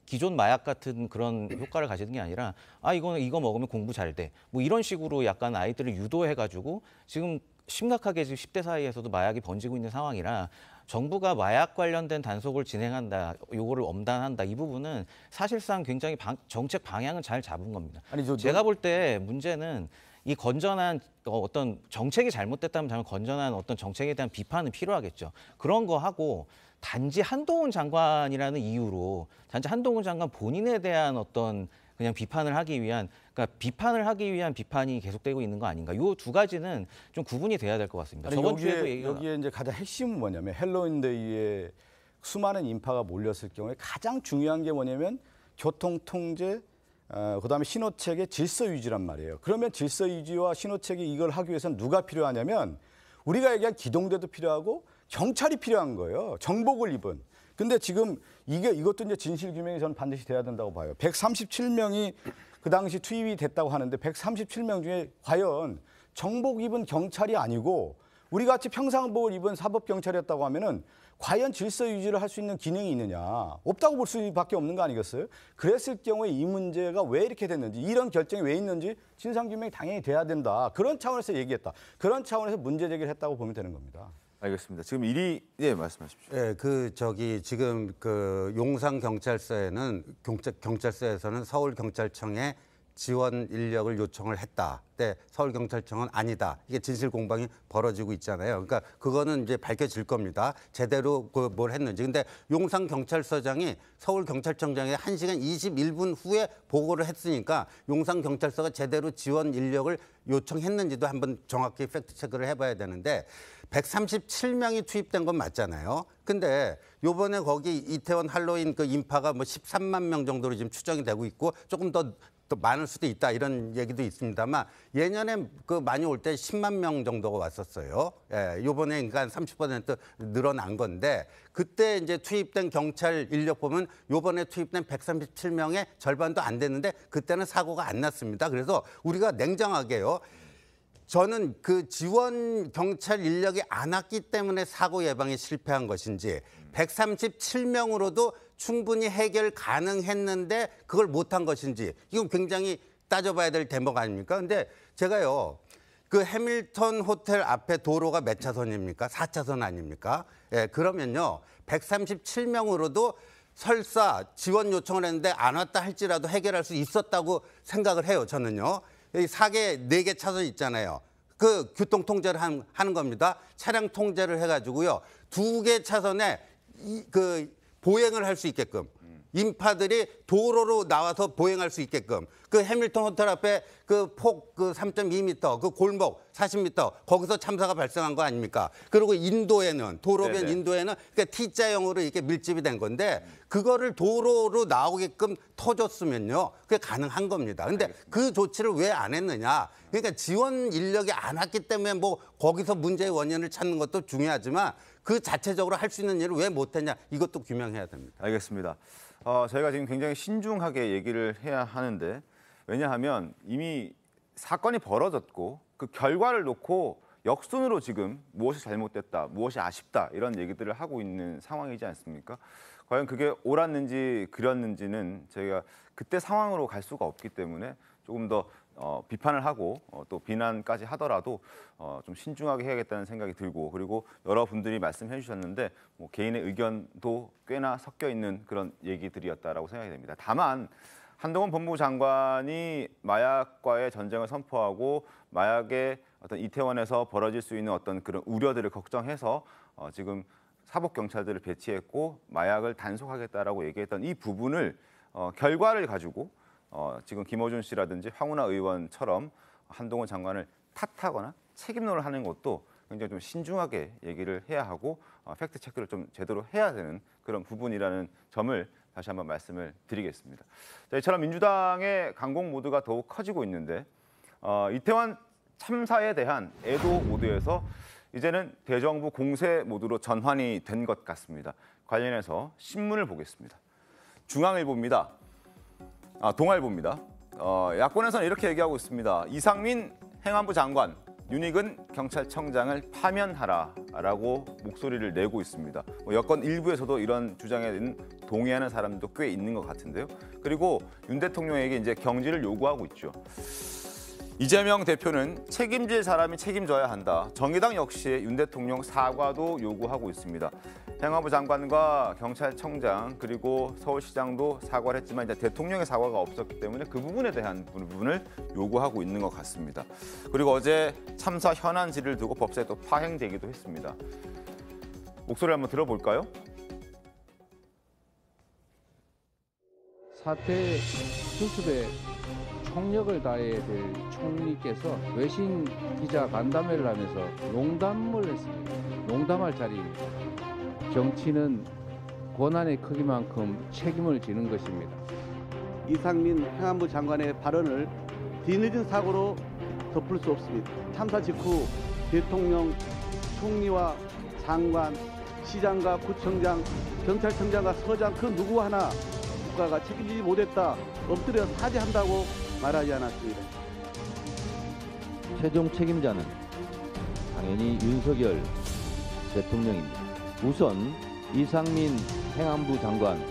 기존 마약 같은 그런 효과를 가지는 게 아니라 이거 먹으면 공부 잘 돼. 이런 식으로 약간 아이들을 유도해가지고 지금 심각하게 지금 10대 사이에서도 마약이 번지고 있는 상황이라 정부가 마약 관련된 단속을 진행한다, 요거를 엄단한다 이 부분은 사실상 굉장히 정책 방향은 잘 잡은 겁니다. 제가 볼 때 문제는 이 건전한 어떤 정책이 잘못됐다면 당연히 건전한 어떤 정책에 대한 비판은 필요하겠죠. 그런 거 하고 단지 한동훈 장관이라는 이유로 단지 한동훈 장관 본인에 대한 어떤 그냥 비판을 하기 위한 비판이 계속되고 있는 거 아닌가? 요 두 가지는 좀 구분이 돼야 될 것 같습니다. 저번 주에도 여기에 이제 가장 핵심은 뭐냐면 헬로윈데이에 수많은 인파가 몰렸을 경우에 가장 중요한 게 뭐냐면 교통 통제, 그다음에 신호체계 질서 유지란 말이에요. 그러면 질서 유지와 신호체계 이걸 하기 위해서는 누가 필요하냐면 우리가 얘기한 기동대도 필요하고 경찰이 필요한 거예요. 정복을 입은. 근데 지금 이것도 이제 진실 규명이 저는 반드시 돼야 된다고 봐요. 137명이 그 당시 투입이 됐다고 하는데 137명 중에 과연 정복 입은 경찰이 아니고 우리 같이 평상복을 입은 사법경찰이었다고 하면은 과연 질서 유지를 할 수 있는 기능이 있느냐. 없다고 볼 수밖에 없는 거 아니겠어요? 그랬을 경우에 이 문제가 왜 이렇게 됐는지, 이런 결정이 왜 있는지 진상규명이 당연히 돼야 된다. 그런 차원에서 얘기했다. 그런 차원에서 문제 제기를 했다고 보면 되는 겁니다. 알겠습니다. 지금 예, 말씀하십시오. 예, 지금 용산 경찰서에서는 서울 경찰청에 지원 인력을 요청을 했다. 근데 서울 경찰청은 아니다. 이게 진실 공방이 벌어지고 있잖아요. 그러니까 그거는 이제 밝혀질 겁니다. 제대로 뭘 했는지. 근데 용산 경찰서장이 서울 경찰청장에 1시간 21분 후에 보고를 했으니까 용산 경찰서가 제대로 지원 인력을 요청했는지도 한번 정확히 팩트 체크를 해봐야 되는데 137명이 투입된 건 맞잖아요. 근데 요번에 거기 이태원 할로윈 그 인파가 뭐 13만 명 정도로 지금 추정이 되고 있고 조금 더 많을 수도 있다 이런 얘기도 있습니다만 예년에 많이 올 때 10만 명 정도가 왔었어요. 예, 요번에 그러니까 30% 늘어난 건데 그때 이제 투입된 경찰 인력 보면 요번에 투입된 137명의 절반도 안 됐는데 그때는 사고가 안 났습니다. 그래서 우리가 냉정하게요. 저는 그 지원 경찰 인력이 안 왔기 때문에 사고 예방에 실패한 것인지 137명으로도 충분히 해결 가능했는데 그걸 못한 것인지 이건 굉장히 따져봐야 될 대목 아닙니까? 근데 제가요. 그 해밀턴 호텔 앞에 도로가 몇 차선입니까? 4차선 아닙니까? 예, 그러면요. 137명으로도 설사 지원 요청을 했는데 안 왔다 할지라도 해결할 수 있었다고 생각을 해요. 저는요. 이 4개 차선 있잖아요. 그 교통 통제를 하는 겁니다. 차량 통제를 해가지고요. 2개 차선에 보행을 할 수 있게끔. 인파들이 도로로 나와서 보행할 수 있게끔. 그 해밀턴 호텔 앞에 그 폭 3.2m, 그 골목 40m, 거기서 참사가 발생한 거 아닙니까? 그리고 인도에는, 도로변 인도에는 그러니까 T자형으로 이렇게 밀집이 된 건데 그거를 도로로 나오게끔 터줬으면요. 그게 가능한 겁니다. 근데 그 조치를 왜 안 했느냐? 그러니까 지원 인력이 안 왔기 때문에 뭐 거기서 문제의 원인을 찾는 것도 중요하지만 그 자체적으로 할 수 있는 일을 왜 못했냐? 이것도 규명해야 됩니다. 알겠습니다. 저희가 지금 굉장히 신중하게 얘기를 해야 하는데 왜냐하면 이미 사건이 벌어졌고 그 결과를 놓고 역순으로 지금 무엇이 잘못됐다, 무엇이 아쉽다 이런 얘기들을 하고 있는 상황이지 않습니까? 과연 그게 옳았는지 그렸는지는 저희가 그때 상황으로 갈 수가 없기 때문에 조금 더 비판을 하고 또 비난까지 하더라도 좀 신중하게 해야겠다는 생각이 들고 그리고 여러분들이 말씀해 주셨는데 뭐 개인의 의견도 꽤나 섞여 있는 그런 얘기들이었다라고 생각이 됩니다. 다만 한동훈 법무부 장관이 마약과의 전쟁을 선포하고 마약의 어떤 이태원에서 벌어질 수 있는 어떤 그런 우려들을 걱정해서 지금 사법 경찰들을 배치했고 마약을 단속하겠다라고 얘기했던 이 부분을 결과를 가지고 지금 김어준 씨라든지 황운하 의원처럼 한동훈 장관을 탓하거나 책임론을 하는 것도 굉장히 좀 신중하게 얘기를 해야 하고 팩트 체크를 좀 제대로 해야 되는 그런 부분이라는 점을 다시 한번 말씀을 드리겠습니다. 자, 이처럼 민주당의 강공 모드가 더욱 커지고 있는데 이태원 참사에 대한 애도 모드에서 이제는 대정부 공세 모드로 전환이 된 것 같습니다. 관련해서 신문을 보겠습니다. 중앙일보입니다. 동아일보입니다. 야권에서는 이렇게 얘기하고 있습니다. 이상민 행안부 장관, 윤익은 경찰청장을 파면하라라고 목소리를 내고 있습니다. 여권 일부에서도 이런 주장에 동의하는 사람도 꽤 있는 것 같은데요. 그리고 윤 대통령에게 이제 경질을 요구하고 있죠. 이재명 대표는 책임질 사람이 책임져야 한다. 정의당 역시 윤 대통령 사과도 요구하고 있습니다. 행안부 장관과 경찰청장 그리고 서울시장도 사과를 했지만 이제 대통령의 사과가 없었기 때문에 그 부분에 대한 부분을 요구하고 있는 것 같습니다. 그리고 어제 참사 현안 질의를 두고 법사에 또 파행되기도 했습니다. 목소리 한번 들어볼까요? 사태 수습에 총력을 다해야 될 총리께서 외신 기자 간담회를 하면서 농담을 했습니다. 농담할 자리입니다. 정치는 고난의 크기만큼 책임을 지는 것입니다. 이상민 행안부 장관의 발언을 뒤늦은 사고로 덮을 수 없습니다. 참사 직후 대통령, 총리와 장관, 시장과 구청장, 경찰청장과 서장 그 누구 하나 국가가 책임지지 못했다, 엎드려 사죄한다고 말하지 않았습니다. 최종 책임자는 당연히 윤석열 대통령입니다. 우선 이상민 행안부 장관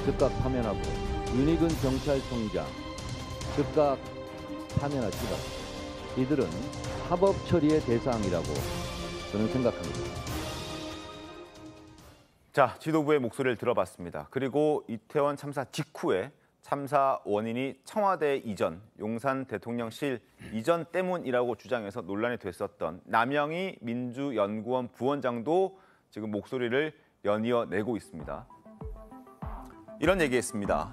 즉각 파면하고 윤희근 경찰청장 즉각 파면하시기 바랍니다. 이들은 사법 처리의 대상이라고 저는 생각합니다. 자, 지도부의 목소리를 들어봤습니다. 그리고 이태원 참사 직후에 참사 원인이 청와대 이전, 용산 대통령실 이전 때문이라고 주장해서 논란이 됐었던 남영희 민주연구원 부원장도 지금 목소리를 연이어 내고 있습니다. 이런 얘기했습니다.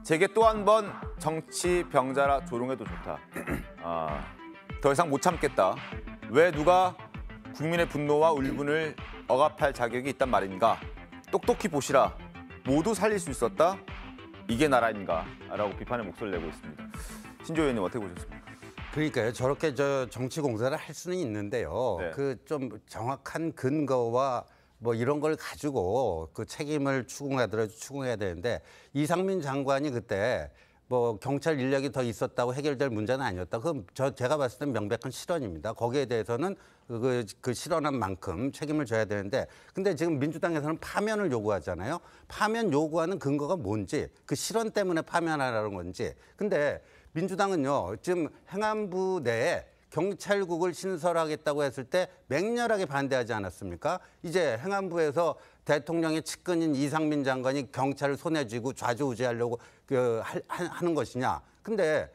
제게 또 한 번 정치 병자라 조롱해도 좋다. 더 이상 못 참겠다. 왜 누가 국민의 분노와 울분을 억압할 자격이 있단 말인가. 똑똑히 보시라. 모두 살릴 수 있었다. 이게 나라인가? 라고 비판의 목소리를 내고 있습니다. 신조 의원님 어떻게 보셨습니까? 그러니까요. 저렇게 정치 공세를 할 수는 있는데요. 네. 그 좀 정확한 근거와 뭐 이런 걸 가지고 그 책임을 추궁하더라도 추궁해야 되는데 이상민 장관이 그때 뭐 경찰 인력이 더 있었다고 해결될 문제는 아니었다. 그럼 제가 봤을 땐 명백한 실언입니다. 거기에 대해서는 그 실언한 만큼 책임을 져야 되는데 근데 지금 민주당에서는 파면을 요구하잖아요. 파면 요구하는 근거가 뭔지 그 실언 때문에 파면하라는 건지. 근데 민주당은요. 지금 행안부 내에 경찰국을 신설하겠다고 했을 때 맹렬하게 반대하지 않았습니까? 이제 행안부에서 대통령의 측근인 이상민 장관이 경찰을 손에 쥐고 좌지우지하려고 하는 것이냐. 근데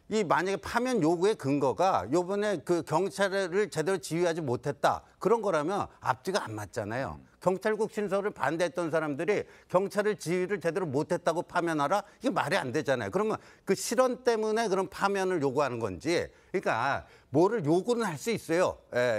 이 만약에 파면 요구의 근거가 요번에 그 경찰을 제대로 지휘하지 못했다. 그런 거라면 앞뒤가 안 맞잖아요. 경찰국 신설을 반대했던 사람들이 경찰을 지휘를 제대로 못했다고 파면하라? 이게 말이 안 되잖아요. 그러면 그 실언 때문에 그런 파면을 요구하는 건지. 그러니까 뭐를 요구는 할 수 있어요.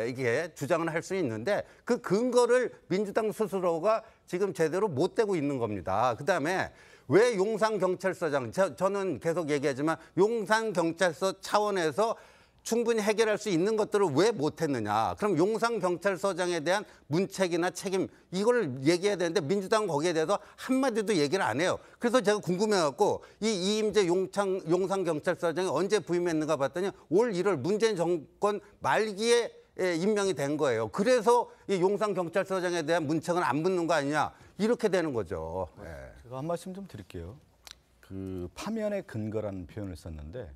이게 주장은 할 수 있는데 그 근거를 민주당 스스로가 지금 제대로 못 대고 있는 겁니다. 그다음에 왜 용산경찰서장, 저는 계속 얘기하지만 용산경찰서 차원에서 충분히 해결할 수 있는 것들을 왜 못했느냐. 그럼 용산경찰서장에 대한 문책이나 책임 이걸 얘기해야 되는데 민주당은 거기에 대해서 한마디도 얘기를 안 해요. 그래서 제가 궁금해갖고 이 이임재 용산경찰서장이 언제 부임했는가 봤더니 올 1월 문재인 정권 말기에 임명이 된 거예요. 그래서 이 용산경찰서장에 대한 문책은 안 묻는 거 아니냐. 이렇게 되는 거죠. 제가 한 말씀 좀 드릴게요. 그 파면의 근거라는 표현을 썼는데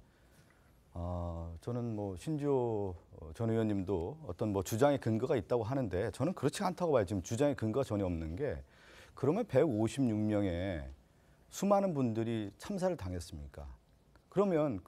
저는 뭐 신지호 전 의원님도 어떤 뭐 주장의 근거가 있다고 하는데 저는 그렇지 않다고 봐요. 지금 주장의 근거가 전혀 없는 게 그러면 156명의 수많은 분들이 참사를 당했습니까? 그러면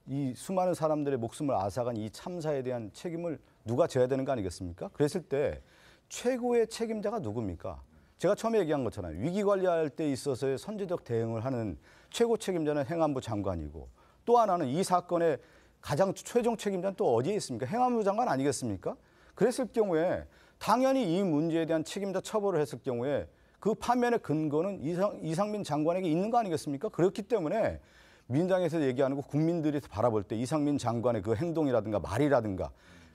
이 수많은 사람들의 목숨을 앗아간 이 참사에 대한 책임을 누가 져야 되는 거 아니겠습니까? 그랬을 때 최고의 책임자가 누굽니까? 제가 처음에 얘기한 것처럼 위기 관리할 때 있어서의 선제적 대응을 하는 최고 책임자는 행안부 장관이고 또 하나는 이 사건의 가장 최종 책임자는 또 어디에 있습니까? 행안부 장관 아니겠습니까? 그랬을 경우에 당연히 이 문제에 대한 책임자 처벌을 했을 경우에 그 파면의 근거는 이상민 장관에게 있는 거 아니겠습니까? 그렇기 때문에 민주당에서 얘기하는 거 국민들이 바라볼 때 이상민 장관의 그 행동이라든가 말이라든가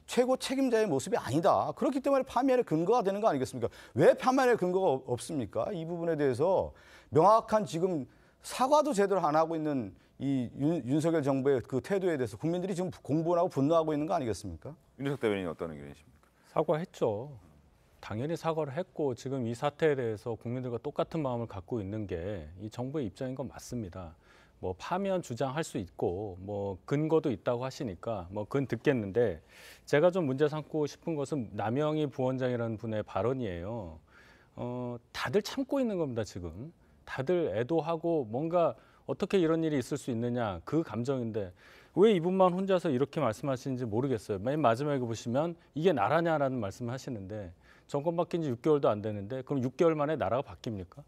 최고 책임자의 모습이 아니다. 그렇기 때문에 파면의 근거가 되는 거 아니겠습니까? 왜 파면의 근거가 없습니까? 이 부분에 대해서 명확한 지금 사과도 제대로 안 하고 있는 이 윤석열 정부의 그 태도에 대해서 국민들이 지금 공분하고 분노하고 있는 거 아니겠습니까? 윤석열 대변인 어떤 의견이십니까? 사과했죠. 당연히 사과를 했고 지금 이 사태에 대해서 국민들과 똑같은 마음을 갖고 있는 게 이 정부의 입장인 건 맞습니다. 뭐 파면 주장할 수 있고 뭐 근거도 있다고 하시니까 뭐 그건 듣겠는데 제가 좀 문제 삼고 싶은 것은 남영희 부원장이라는 분의 발언이에요. 다들 참고 있는 겁니다 지금. 다들 애도하고 뭔가 어떻게 이런 일이 있을 수 있느냐 그 감정인데 왜 이분만 혼자서 이렇게 말씀하시는지 모르겠어요. 맨 마지막에 보시면 이게 나라냐라는 말씀을 하시는데 정권 바뀐 지 6개월도 안 되는데 그럼 6개월 만에 나라가 바뀝니까?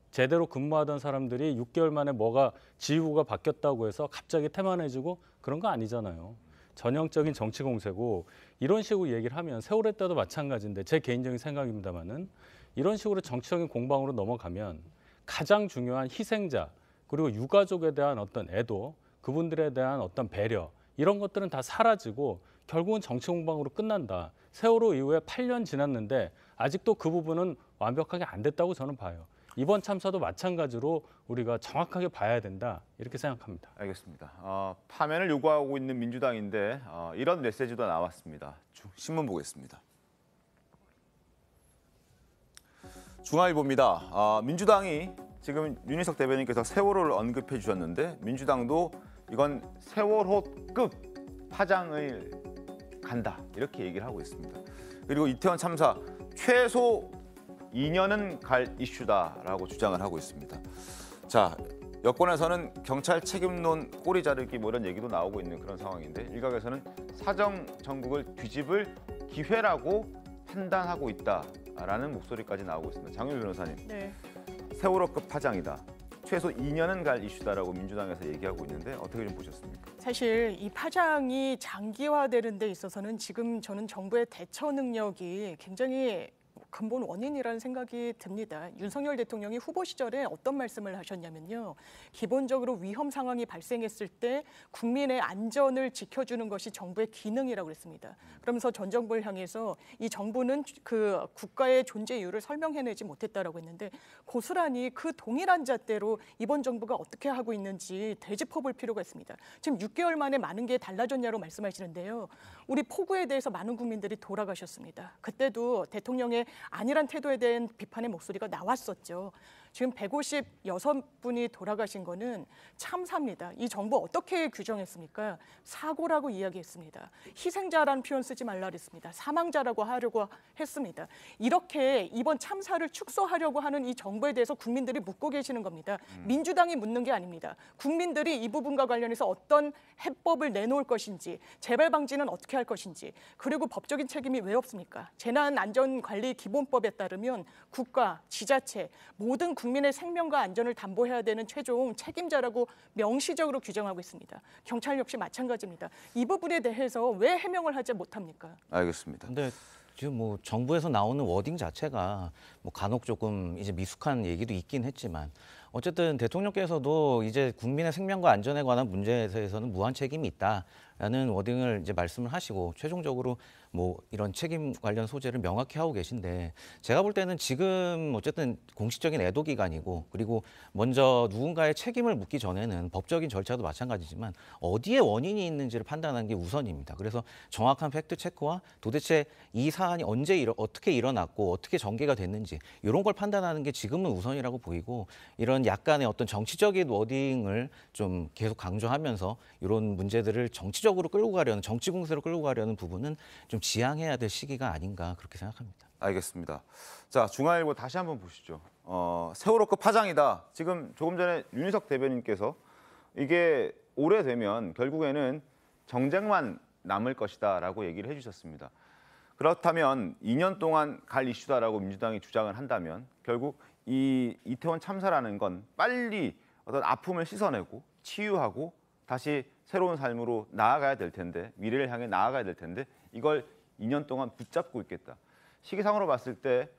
제대로 근무하던 사람들이 6개월 만에 뭐가 지휘구가 바뀌었다고 해서 갑자기 태만해지고 그런 거 아니잖아요. 전형적인 정치 공세고 이런 식으로 얘기를 하면 세월호 때도 마찬가지인데 제 개인적인 생각입니다만은 이런 식으로 정치적인 공방으로 넘어가면 가장 중요한 희생자 그리고 유가족에 대한 어떤 애도 그분들에 대한 어떤 배려 이런 것들은 다 사라지고 결국은 정치 공방으로 끝난다. 세월호 이후에 8년 지났는데 아직도 그 부분은 완벽하게 안 됐다고 저는 봐요. 이번 참사도 마찬가지로 우리가 정확하게 봐야 된다 이렇게 생각합니다. 알겠습니다. 파면을 요구하고 있는 민주당인데 이런 메시지도 나왔습니다. 신문 보겠습니다. 중앙일보입니다. 민주당이 지금 윤희석 대변인께서 세월호를 언급해 주셨는데 민주당도 이건 세월호급 파장을 간다 이렇게 얘기를 하고 있습니다. 그리고 이태원 참사 최소 2년은 갈 이슈다라고 주장을 하고 있습니다. 자, 여권에서는 경찰 책임론 꼬리 자르기 뭐 이런 얘기도 나오고 있는 그런 상황인데 일각에서는 사정 정국을 뒤집을 기회라고 판단하고 있다라는 목소리까지 나오고 있습니다. 장윤 변호사님, 네. 세월호급 파장이다. 최소 2년은 갈 이슈다라고 민주당에서 얘기하고 있는데 어떻게 좀 보셨습니까? 사실 이 파장이 장기화되는 데 있어서는 지금 저는 정부의 대처 능력이 굉장히 근본 원인이라는 생각이 듭니다. 윤석열 대통령이 후보 시절에 어떤 말씀을 하셨냐면요. 기본적으로 위험 상황이 발생했을 때 국민의 안전을 지켜주는 것이 정부의 기능이라고 그랬습니다. 그러면서 전 정부를 향해서 이 정부는 그 국가의 존재 이유를 설명해내지 못했다라고 했는데 고스란히 그 동일한 잣대로 이번 정부가 어떻게 하고 있는지 되짚어볼 필요가 있습니다. 지금 6개월 만에 많은 게 달라졌냐고 말씀하시는데요. 우리 폭우에 대해서 많은 국민들이 돌아가셨습니다. 그때도 대통령의 아니란 태도에 대한 비판의 목소리가 나왔었죠. 지금 156분이 돌아가신 거는 참사입니다. 이 정부 어떻게 규정했습니까? 사고라고 이야기했습니다. 희생자라는 표현 쓰지 말라 그랬습니다. 사망자라고 하려고 했습니다. 이렇게 이번 참사를 축소하려고 하는 이 정부에 대해서 국민들이 묻고 계시는 겁니다. 민주당이 묻는 게 아닙니다. 국민들이 이 부분과 관련해서 어떤 해법을 내놓을 것인지, 재발 방지는 어떻게 할 것인지, 그리고 법적인 책임이 왜 없습니까? 재난안전관리기본법에 따르면 국가, 지자체, 모든 국민의 생명과 안전을 담보해야 되는 최종 책임자라고 명시적으로 규정하고 있습니다. 경찰 역시 마찬가지입니다. 이 부분에 대해서 왜 해명을 하지 못합니까? 알겠습니다. 근데 지금 뭐 정부에서 나오는 워딩 자체가 뭐 간혹 조금 이제 미숙한 얘기도 있긴 했지만 어쨌든 대통령께서도 이제 국민의 생명과 안전에 관한 문제에 대해서는 무한 책임이 있다라는 워딩을 이제 말씀을 하시고 최종적으로 뭐 이런 책임 관련 소재를 명확히 하고 계신데 제가 볼 때는 지금 어쨌든 공식적인 애도 기간이고 그리고 먼저 누군가의 책임을 묻기 전에는 법적인 절차도 마찬가지지만 어디에 원인이 있는지를 판단하는 게 우선입니다. 그래서 정확한 팩트 체크와 도대체 이 사안이 언제 어떻게 일어났고 어떻게 전개가 됐는지 이런 걸 판단하는 게 지금은 우선이라고 보이고 이런 약간의 어떤 정치적인 워딩을 좀 계속 강조하면서 이런 문제들을 정치적으로 끌고 가려는 정치 공세로 끌고 가려는 부분은 좀 지양해야 될 시기가 아닌가 그렇게 생각합니다. 알겠습니다. 자, 중앙일보 다시 한번 보시죠. 세월호급 파장이다. 지금 조금 전에 윤희석 대변인께서 이게 오래되면 결국에는 정쟁만 남을 것이다라고 얘기를 해주셨습니다. 그렇다면 2년 동안 갈 이슈다라고 민주당이 주장을 한다면 결국 이 이태원 참사라는 건 빨리 어떤 아픔을 씻어내고 치유하고 다시 새로운 삶으로 나아가야 될 텐데 미래를 향해 나아가야 될 텐데 이걸 2년 동안 붙잡고 있겠다. 시기상으로 봤을 때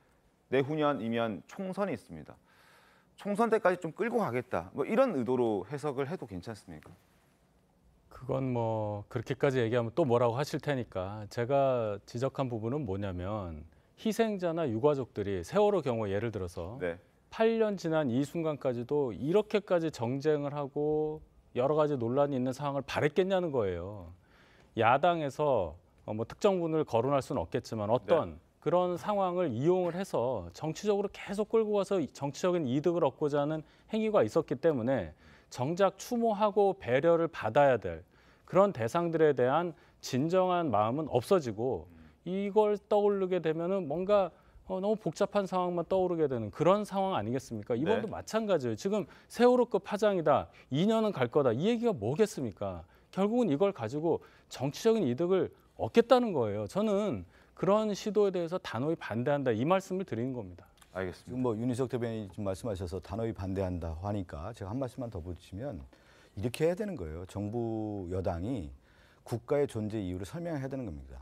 내후년이면 총선이 있습니다. 총선 때까지 좀 끌고 가겠다. 뭐 이런 의도로 해석을 해도 괜찮습니까? 그건 뭐 그렇게까지 얘기하면 또 뭐라고 하실 테니까 제가 지적한 부분은 뭐냐면 희생자나 유가족들이 세월호 경우 예를 들어서 8년 지난 이 순간까지도 이렇게까지 정쟁을 하고 여러 가지 논란이 있는 상황을 바랬겠냐는 거예요. 야당에서 뭐 특정 분을 거론할 수는 없겠지만 어떤 그런 상황을 이용을 해서 정치적으로 계속 끌고 가서 정치적인 이득을 얻고자 하는 행위가 있었기 때문에 정작 추모하고 배려를 받아야 될 그런 대상들에 대한 진정한 마음은 없어지고 이걸 떠오르게 되면은 뭔가 너무 복잡한 상황만 떠오르게 되는 그런 상황 아니겠습니까? 이번도 마찬가지예요. 지금 세월호급 파장이다. 2년은 갈 거다. 이 얘기가 뭐겠습니까? 결국은 이걸 가지고 정치적인 이득을 얻겠다는 거예요. 저는 그런 시도에 대해서 단호히 반대한다. 이 말씀을 드리는 겁니다. 알겠습니다. 지금 뭐 윤희석 대변인이 지금 말씀하셔서 단호히 반대한다 하니까 제가 한 말씀만 더 붙이면 이렇게 해야 되는 거예요. 정부 여당이 국가의 존재 이유를 설명해야 되는 겁니다.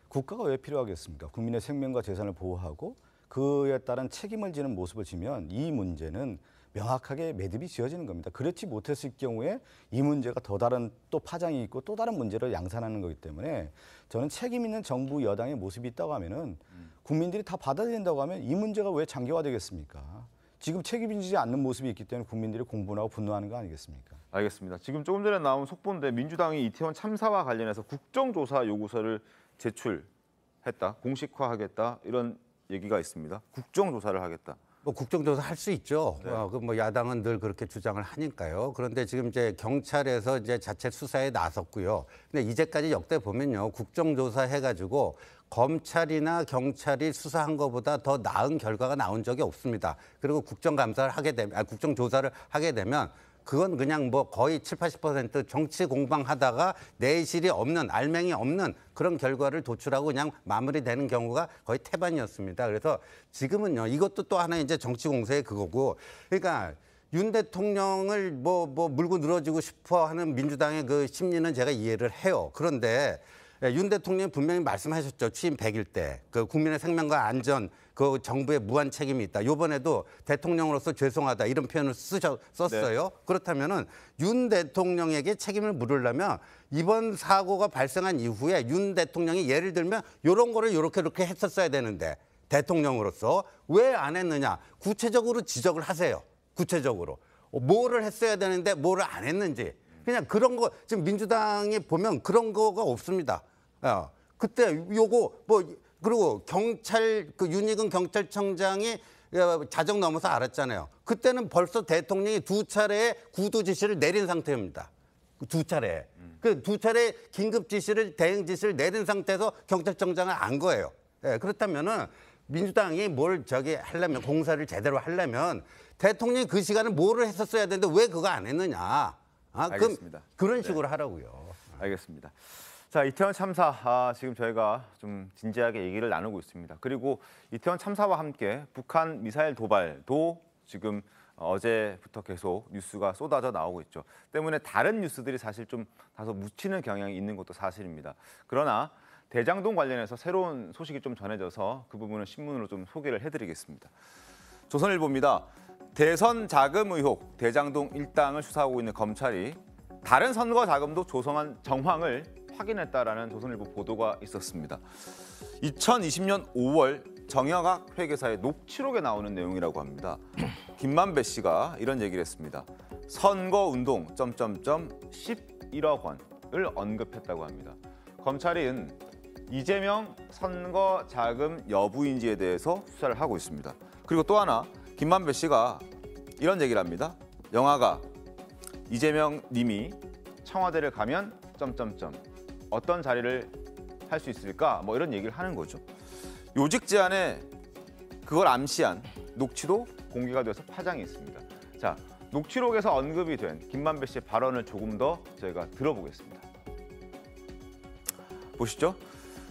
국가가 왜 필요하겠습니까? 국민의 생명과 재산을 보호하고 그에 따른 책임을 지는 모습을 지면 이 문제는 명확하게 매듭이 지어지는 겁니다. 그렇지 못했을 경우에 이 문제가 더 다른 또 파장이 있고 또 다른 문제를 양산하는 거기 때문에 저는 책임 있는 정부 여당의 모습이 있다고 하면은 국민들이 다 받아들인다고 하면 이 문제가 왜 장기화되겠습니까? 지금 책임지지 않는 모습이 있기 때문에 국민들이 공분하고 분노하는 거 아니겠습니까? 알겠습니다. 지금 조금 전에 나온 속보인데 민주당이 이태원 참사와 관련해서 국정조사 요구서를 제출했다, 공식화하겠다 이런 얘기가 있습니다. 국정조사를 하겠다. 뭐 국정조사 할 수 있죠. 네. 뭐 야당은 늘 그렇게 주장을 하니까요. 그런데 지금 이제 경찰에서 이제 자체 수사에 나섰고요. 근데 이제까지 역대 보면요, 국정조사 해가지고 검찰이나 경찰이 수사한 것보다 더 나은 결과가 나온 적이 없습니다. 그리고 국정조사를 하게 되면 그건 그냥 뭐 거의 70~80% 정치 공방하다가 내실이 없는, 알맹이 없는 그런 결과를 도출하고 그냥 마무리되는 경우가 거의 태반이었습니다. 그래서 지금은요, 이것도 또 하나 이제 정치 공세의 그거고, 그러니까 윤 대통령을 뭐 물고 늘어지고 싶어 하는 민주당의 그 심리는 제가 이해를 해요. 그런데 윤 대통령이 분명히 말씀하셨죠. 취임 100일 때 그 국민의 생명과 안전 그 정부의 무한 책임이 있다. 이번에도 대통령으로서 죄송하다 이런 표현을 썼어요. 네. 그렇다면은 윤 대통령에게 책임을 물으려면 이번 사고가 발생한 이후에 윤 대통령이 예를 들면 이런 거를 이렇게 했었어야 되는데 대통령으로서 왜 안 했느냐. 구체적으로 지적을 하세요. 구체적으로. 뭐를 했어야 되는데 뭐를 안 했는지. 그냥 그런 거 지금 민주당이 보면 그런 거가 없습니다. 그때 요거 그리고 경찰 그 윤희근 경찰청장이 자정 넘어서 알았잖아요. 그때는 벌써 대통령이 2차례의 구두 지시를 내린 상태입니다. 2차례. 그 2차례 긴급 지시를 대응 지시를 내린 상태에서 경찰청장을 안 거예요. 그렇다면은 민주당이 뭘 하려면 공사를 제대로 하려면 대통령이 그 시간에 뭐를 했었어야 되는데 왜 그거 안 했느냐. 알겠습니다. 그런 식으로 하라고요. 알겠습니다. 자, 이태원 참사 지금 저희가 좀 진지하게 얘기를 나누고 있습니다. 그리고 이태원 참사와 함께 북한 미사일 도발도 지금 어제부터 계속 뉴스가 쏟아져 나오고 있죠. 때문에 다른 뉴스들이 사실 좀 다소 묻히는 경향이 있는 것도 사실입니다. 그러나 대장동 관련해서 새로운 소식이 좀 전해져서 그 부분은 신문으로 좀 소개를 해드리겠습니다. 조선일보입니다. 대선 자금 의혹, 대장동 일당을 수사하고 있는 검찰이 다른 선거 자금도 조성한 정황을 확인했다라는 조선일보 보도가 있었습니다. 2020년 5월 정영학 회계사의 녹취록에 나오는 내용이라고 합니다. 김만배 씨가 이런 얘기를 했습니다. 선거운동 11억 원을 언급했다고 합니다. 검찰은 이재명 선거 자금 여부인지에 대해서 수사를 하고 있습니다. 그리고 또 하나 김만배 씨가 이런 얘기를 합니다. 영화가 이재명 님이 청와대를 가면 어떤 자리를 할 수 있을까? 뭐 이런 얘기를 하는 거죠. 요직 제안에 그걸 암시한 녹취도 공개가 돼서 파장이 있습니다. 자, 녹취록에서 언급이 된 김만배 씨의 발언을 조금 더 저희가 들어보겠습니다. 보시죠.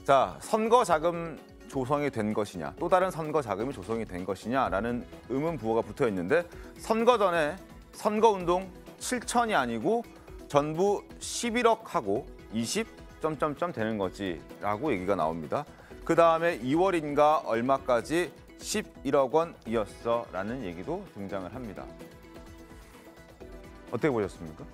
자, 선거 자금 조성이 된 것이냐, 또 다른 선거 자금이 조성이 된 것이냐라는 의문 부호가 붙어 있는데 선거 전에 선거운동 7천이 아니고 전부 11억 하고 20 되는 거지라고 얘기가 나옵니다. 그 다음에 2월인가 얼마까지 11억 원이었어라는 얘기도 등장을 합니다. 어떻게 보셨습니까?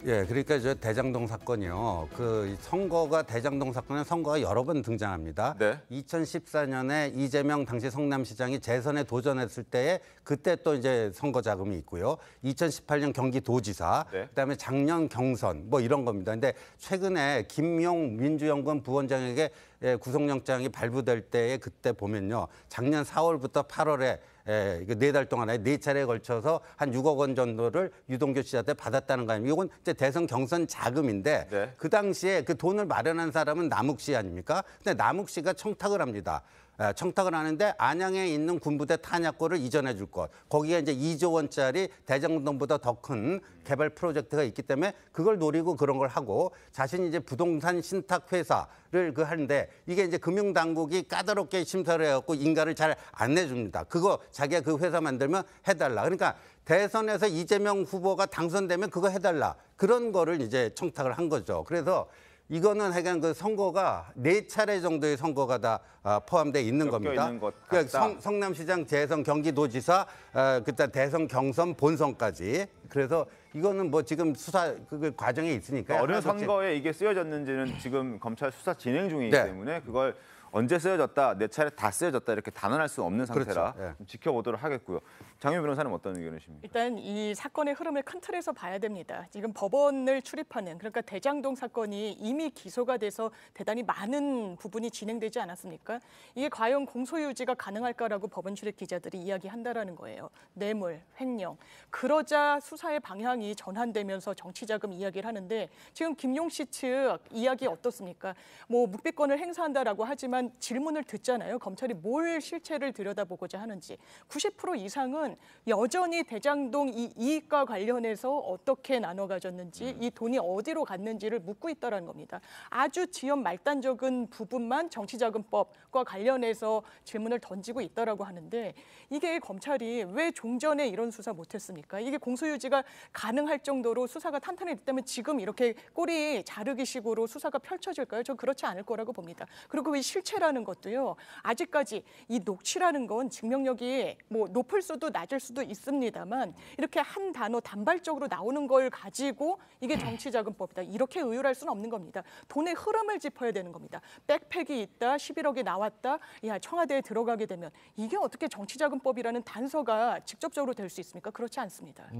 예, 그러니까 저 대장동 사건이요. 그 선거가 대장동 사건은 선거가 여러 번 등장합니다. 네. 2014년에 이재명 당시 성남시장이 재선에 도전했을 때에 그때 또 이제 선거 자금이 있고요. 2018년 경기도지사, 네. 그다음에 작년 경선 뭐 이런 겁니다. 근데 최근에 김용 민주연구원 부원장에게 구속영장이 발부될 때에 그때 보면요. 작년 4월부터 8월에 4달 동안에 4차례에 걸쳐서 한 6억 원 정도를 유동규 씨한테 받았다는 거 아닙니까? 이건 이제 대선 경선 자금인데 네. 그 당시에 그 돈을 마련한 사람은 남욱 씨 아닙니까? 근데 남욱 씨가 청탁을 합니다. 청탁을 하는데 안양에 있는 군부대 탄약고를 이전해 줄 것. 거기에 이제 2조 원짜리 대장동보다 더 큰 개발 프로젝트가 있기 때문에 그걸 노리고 그런 걸 하고 자신이 이제 부동산 신탁 회사를 하는데 이게 이제 금융당국이 까다롭게 심사를 해갖고 인가를 잘 안 내줍니다. 그거 자기가 그 회사 만들면 해달라. 그러니까 대선에서 이재명 후보가 당선되면 그거 해달라. 그런 거를 이제 청탁을 한 거죠. 그래서 이거는 하여간 그 선거가 4차례 정도의 선거가 다 포함되어 있는 겁니다. 있는 것 그러니까 성남시장, 재선, 경기도지사, 그다음 대선, 경선, 본선까지. 그래서 이거는 뭐 지금 수사 그 과정에 있으니까 어느 선거에 이게 쓰여졌는지는 지금 검찰 수사 진행 중이기 네. 때문에 그걸 언제 쓰여졌다, 4차례 다 쓰여졌다 이렇게 단언할 수 없는 상태라 그렇죠. 예. 좀 지켜보도록 하겠고요. 장유 변호사님 어떤 의견이십니까? 일단 이 사건의 흐름을 큰 틀에서 봐야 됩니다. 지금 법원을 출입하는 그러니까 대장동 사건이 이미 기소가 돼서 대단히 많은 부분이 진행되지 않았습니까? 이게 과연 공소유지가 가능할까라고 법원 출입 기자들이 이야기한다라는 거예요. 뇌물, 횡령. 그러자 수사의 방향이 전환되면서 정치자금 이야기를 하는데 지금 김용 씨 측 이야기 어떻습니까? 뭐 묵비권을 행사한다라고 하지만 질문을 듣잖아요. 검찰이 뭘 실체를 들여다보고자 하는지. 90% 이상은 여전히 대장동 이 이익과 관련해서 어떻게 나눠 가졌는지 이 돈이 어디로 갔는지를 묻고 있다는 겁니다. 아주 지연 말단적인 부분만 정치자금법과 관련해서 질문을 던지고 있다라고 하는데 이게 검찰이 왜 종전에 이런 수사 못했습니까? 이게 공소유지가 가능할 정도로 수사가 탄탄했다면 지금 이렇게 꼬리 자르기식으로 수사가 펼쳐질까요? 저 그렇지 않을 거라고 봅니다. 그리고 이 실체라는 것도요. 아직까지 이 녹취라는 건 증명력이 뭐 높을 수도 낮을 수도 있습니다만 이렇게 한 단어 단발적으로 나오는 걸 가지고 이게 정치자금법이다. 이렇게 의율할 수는 없는 겁니다. 돈의 흐름을 짚어야 되는 겁니다. 백팩이 있다. 11억이 나왔다. 야, 청와대에 들어가게 되면 이게 어떻게 정치자금법이라는 단서가 직접적으로 될 수 있습니까? 그렇지 않습니다.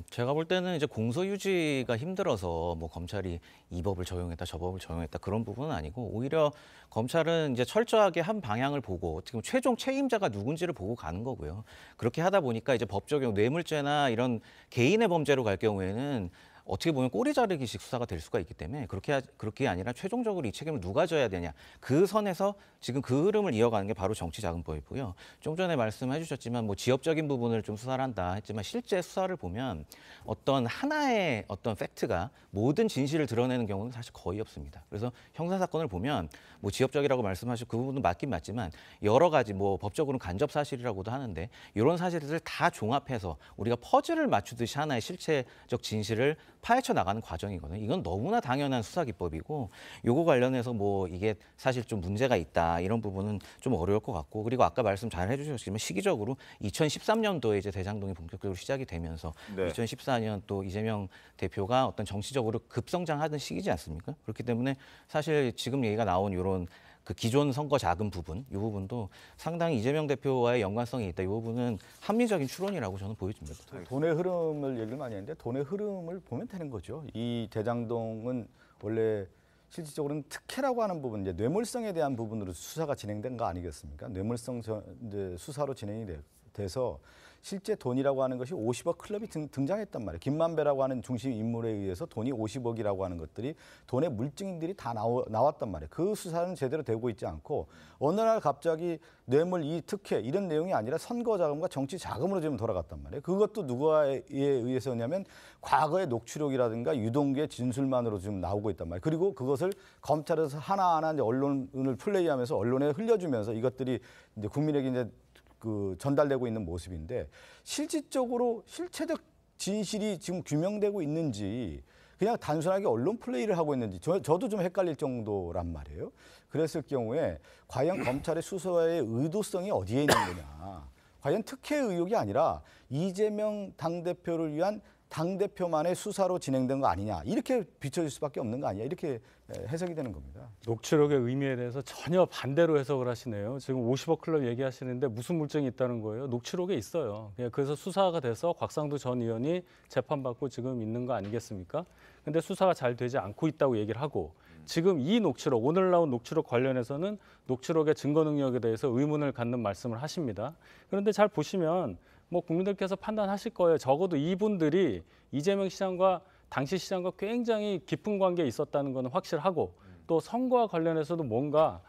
제가 볼 때는 이제 공소유지가 힘들어서 뭐 검찰이 이 법을 적용했다, 저 법을 적용했다 그런 부분은 아니고 오히려 검찰은 이제 철저하게 한 방향을 보고 지금 최종 책임자가 누군지를 보고 가는 거고요. 그렇게 하다 보니까 이제 법 적용 뇌물죄나 이런 개인의 범죄로 갈 경우에는 어떻게 보면 꼬리 자르기식 수사가 될 수가 있기 때문에 그렇게 아니라 최종적으로 이 책임을 누가 져야 되냐. 그 선에서 지금 그 흐름을 이어가는 게 바로 정치자금법이고요. 좀 전에 말씀해 주셨지만 뭐 지역적인 부분을 좀 수사를 한다 했지만 실제 수사를 보면 어떤 하나의 어떤 팩트가 모든 진실을 드러내는 경우는 사실 거의 없습니다. 그래서 형사사건을 보면 뭐 지역적이라고 말씀하시고 그 부분은 맞긴 맞지만 여러 가지 뭐 법적으로는 간접 사실이라고도 하는데 이런 사실들을 다 종합해서 우리가 퍼즐을 맞추듯이 하나의 실체적 진실을 파헤쳐 나가는 과정이거든요. 이건 너무나 당연한 수사 기법이고 요거 관련해서 뭐 이게 사실 좀 문제가 있다 이런 부분은 좀 어려울 것 같고 그리고 아까 말씀 잘 해주셨지만 시기적으로 2013년도에 이제 대장동이 본격적으로 시작이 되면서 네. 2014년 또 이재명 대표가 어떤 정치적으로 급성장하던 시기지 않습니까? 그렇기 때문에 사실 지금 얘기가 나온 이런 그 기존 선거 자금 부분, 이 부분도 상당히 이재명 대표와의 연관성이 있다. 이 부분은 합리적인 추론이라고 저는 보여집니다. 돈의 흐름을 얘기를 많이 했는데 돈의 흐름을 보면 되는 거죠. 이 대장동은 원래 실질적으로는 특혜라고 하는 부분, 이제 뇌물성에 대한 부분으로 수사가 진행된 거 아니겠습니까? 뇌물성 이제 수사로 진행이 돼서 실제 돈이라고 하는 것이 50억 클럽이 등장했단 말이에요. 김만배라고 하는 중심 인물에 의해서 돈이 50억이라고 하는 것들이 돈의 물증들이 다 나왔단 말이에요. 그 수사는 제대로 되고 있지 않고 어느 날 갑자기 뇌물, 이 특혜 이런 내용이 아니라 선거 자금과 정치 자금으로 지금 돌아갔단 말이에요. 그것도 누구에 의해서냐면 과거의 녹취록이라든가 유동규의 진술만으로 지금 나오고 있단 말이에요. 그리고 그것을 검찰에서 하나하나 이제 언론을 플레이하면서 언론에 흘려주면서 이것들이 이제 국민에게 이제 그 전달되고 있는 모습인데 실질적으로 실체적 진실이 지금 규명되고 있는지 그냥 단순하게 언론 플레이를 하고 있는지 저도 좀 헷갈릴 정도란 말이에요. 그랬을 경우에 과연 검찰의 수사의 의도성이 어디에 있는 거냐. 과연 특혜 의혹이 아니라 이재명 당대표를 위한 당대표만의 수사로 진행된 거 아니냐. 이렇게 비춰질 수밖에 없는 거 아니냐. 이렇게 해석이 되는 겁니다. 녹취록의 의미에 대해서 전혀 반대로 해석을 하시네요. 지금 50억 클럽 얘기하시는데 무슨 물증이 있다는 거예요? 녹취록에 있어요. 그래서 수사가 돼서 곽상도 전 의원이 재판받고 지금 있는 거 아니겠습니까? 근데 수사가 잘 되지 않고 있다고 얘기를 하고 지금 이 녹취록, 오늘 나온 녹취록 관련해서는 녹취록의 증거 능력에 대해서 의문을 갖는 말씀을 하십니다. 그런데 잘 보시면 뭐 국민들께서 판단하실 거예요. 적어도 이분들이 이재명 시장과 당시 시장과 굉장히 깊은 관계에 있었다는 것은 확실하고 또 선거와 관련해서도 뭔가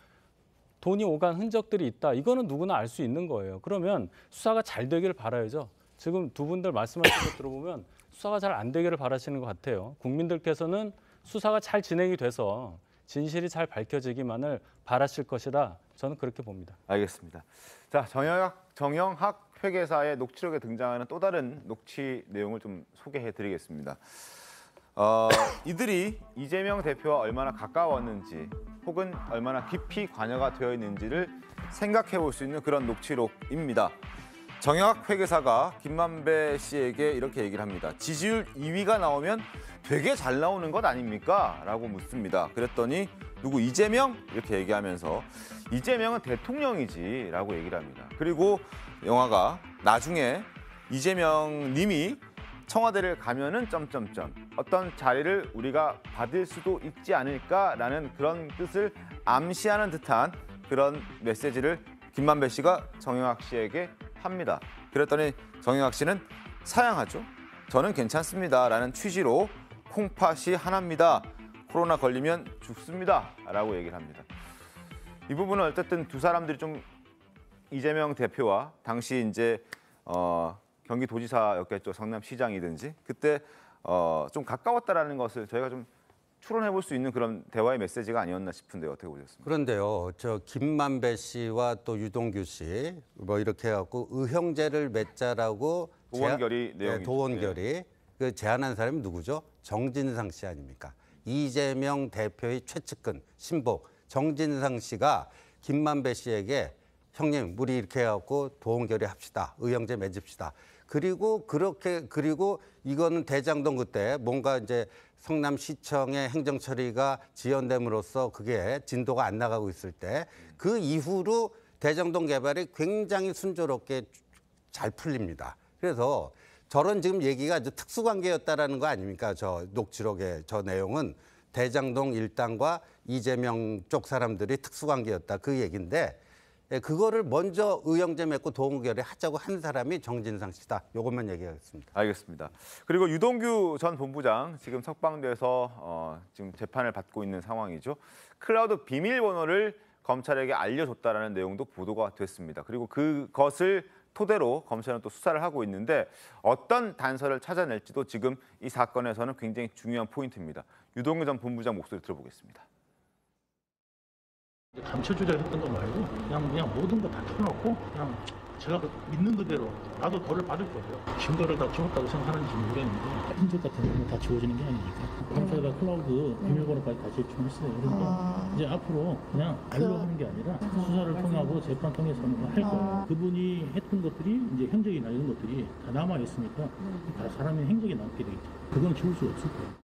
돈이 오간 흔적들이 있다. 이거는 누구나 알 수 있는 거예요. 그러면 수사가 잘 되기를 바라야죠. 지금 두 분들 말씀하신 것 들어보면 수사가 잘 안 되기를 바라시는 것 같아요. 국민들께서는 수사가 잘 진행이 돼서 진실이 잘 밝혀지기만을 바라실 것이다. 저는 그렇게 봅니다. 알겠습니다. 자, 정영학 회계사의 녹취록에 등장하는 또 다른 녹취 내용을 좀 소개해드리겠습니다. 이들이 이재명 대표와 얼마나 가까웠는지 혹은 얼마나 깊이 관여가 되어 있는지를 생각해 볼 수 있는 그런 녹취록입니다. 정영학 회계사가 김만배 씨에게 이렇게 얘기를 합니다. 지지율 2위가 나오면 되게 잘 나오는 것 아닙니까? 라고 묻습니다. 그랬더니 누구 이재명? 이렇게 얘기하면서 이재명은 대통령이지 라고 얘기를 합니다. 그리고 영화가 나중에 이재명 님이 청와대를 가면은 점점점 어떤 자리를 우리가 받을 수도 있지 않을까라는 그런 뜻을 암시하는 듯한 그런 메시지를 김만배 씨가 정영학 씨에게 합니다. 그랬더니 정영학 씨는 사양하죠. 저는 괜찮습니다. 라는 취지로 콩팥이 하나입니다. 코로나 걸리면 죽습니다. 라고 얘기를 합니다. 이 부분은 어쨌든 두 사람들이 좀 이재명 대표와 당시 이제 경기도지사였겠죠. 성남시장이든지 그때 좀 가까웠다라는 것을 저희가 좀 추론해 볼 수 있는 그런 대화의 메시지가 아니었나 싶은데요. 어떻게 보셨습니까? 그런데요. 저 김만배 씨와 또 유동규 씨 뭐 이렇게 해갖고 의형제를 맺자라고 도원결의 내용이죠. 도원결의 그 제안한 사람이 누구죠? 정진상 씨 아닙니까? 이재명 대표의 최측근 신복 정진상 씨가 김만배 씨에게 형님 우리 이렇게 해갖고 도원결의 합시다. 의형제 맺읍시다. 그리고 이거는 대장동 그때 뭔가 이제 성남시청의 행정처리가 지연됨으로써 그게 진도가 안 나가고 있을 때 그 이후로 대장동 개발이 굉장히 순조롭게 잘 풀립니다. 그래서 저런 지금 얘기가 아주 특수관계였다라는 거 아닙니까? 저 녹취록의 저 내용은 대장동 일당과 이재명 쪽 사람들이 특수관계였다 그 얘기인데 그거를 먼저 의형제 맺고 도원결의 하자고 한 사람이 정진상 씨다. 이것만 얘기하겠습니다. 알겠습니다. 그리고 유동규 전 본부장 지금 석방돼서 지금 재판을 받고 있는 상황이죠. 클라우드 비밀번호를 검찰에게 알려줬다라는 내용도 보도가 됐습니다. 그리고 그것을 토대로 검찰은 또 수사를 하고 있는데 어떤 단서를 찾아낼지도 지금 이 사건에서는 굉장히 중요한 포인트입니다. 유동규 전 본부장 목소리 들어보겠습니다. 감춰 조작했던 거 말고 그냥 모든 거 다 털어놓고 그냥 제가 믿는 그대로 나도 벌을 받을 거예요. 증거를 다 주었다고 생각하는지 모르겠는데 흔적 같은 거 다 지워지는 게 아니니까 검사가 클라우드 비밀번호까지 다 제출했어요. 그러니까 이제 앞으로 그냥 말로 하는 게 아니라 수사를 통하고 재판 통해서 할 거예요. 그분이 했던 것들이 이제 흔적이나 이런 것들이 다 남아 있으니까 다 사람의 행적이 남게 되겠죠. 그건 지울 수 없을 거예요.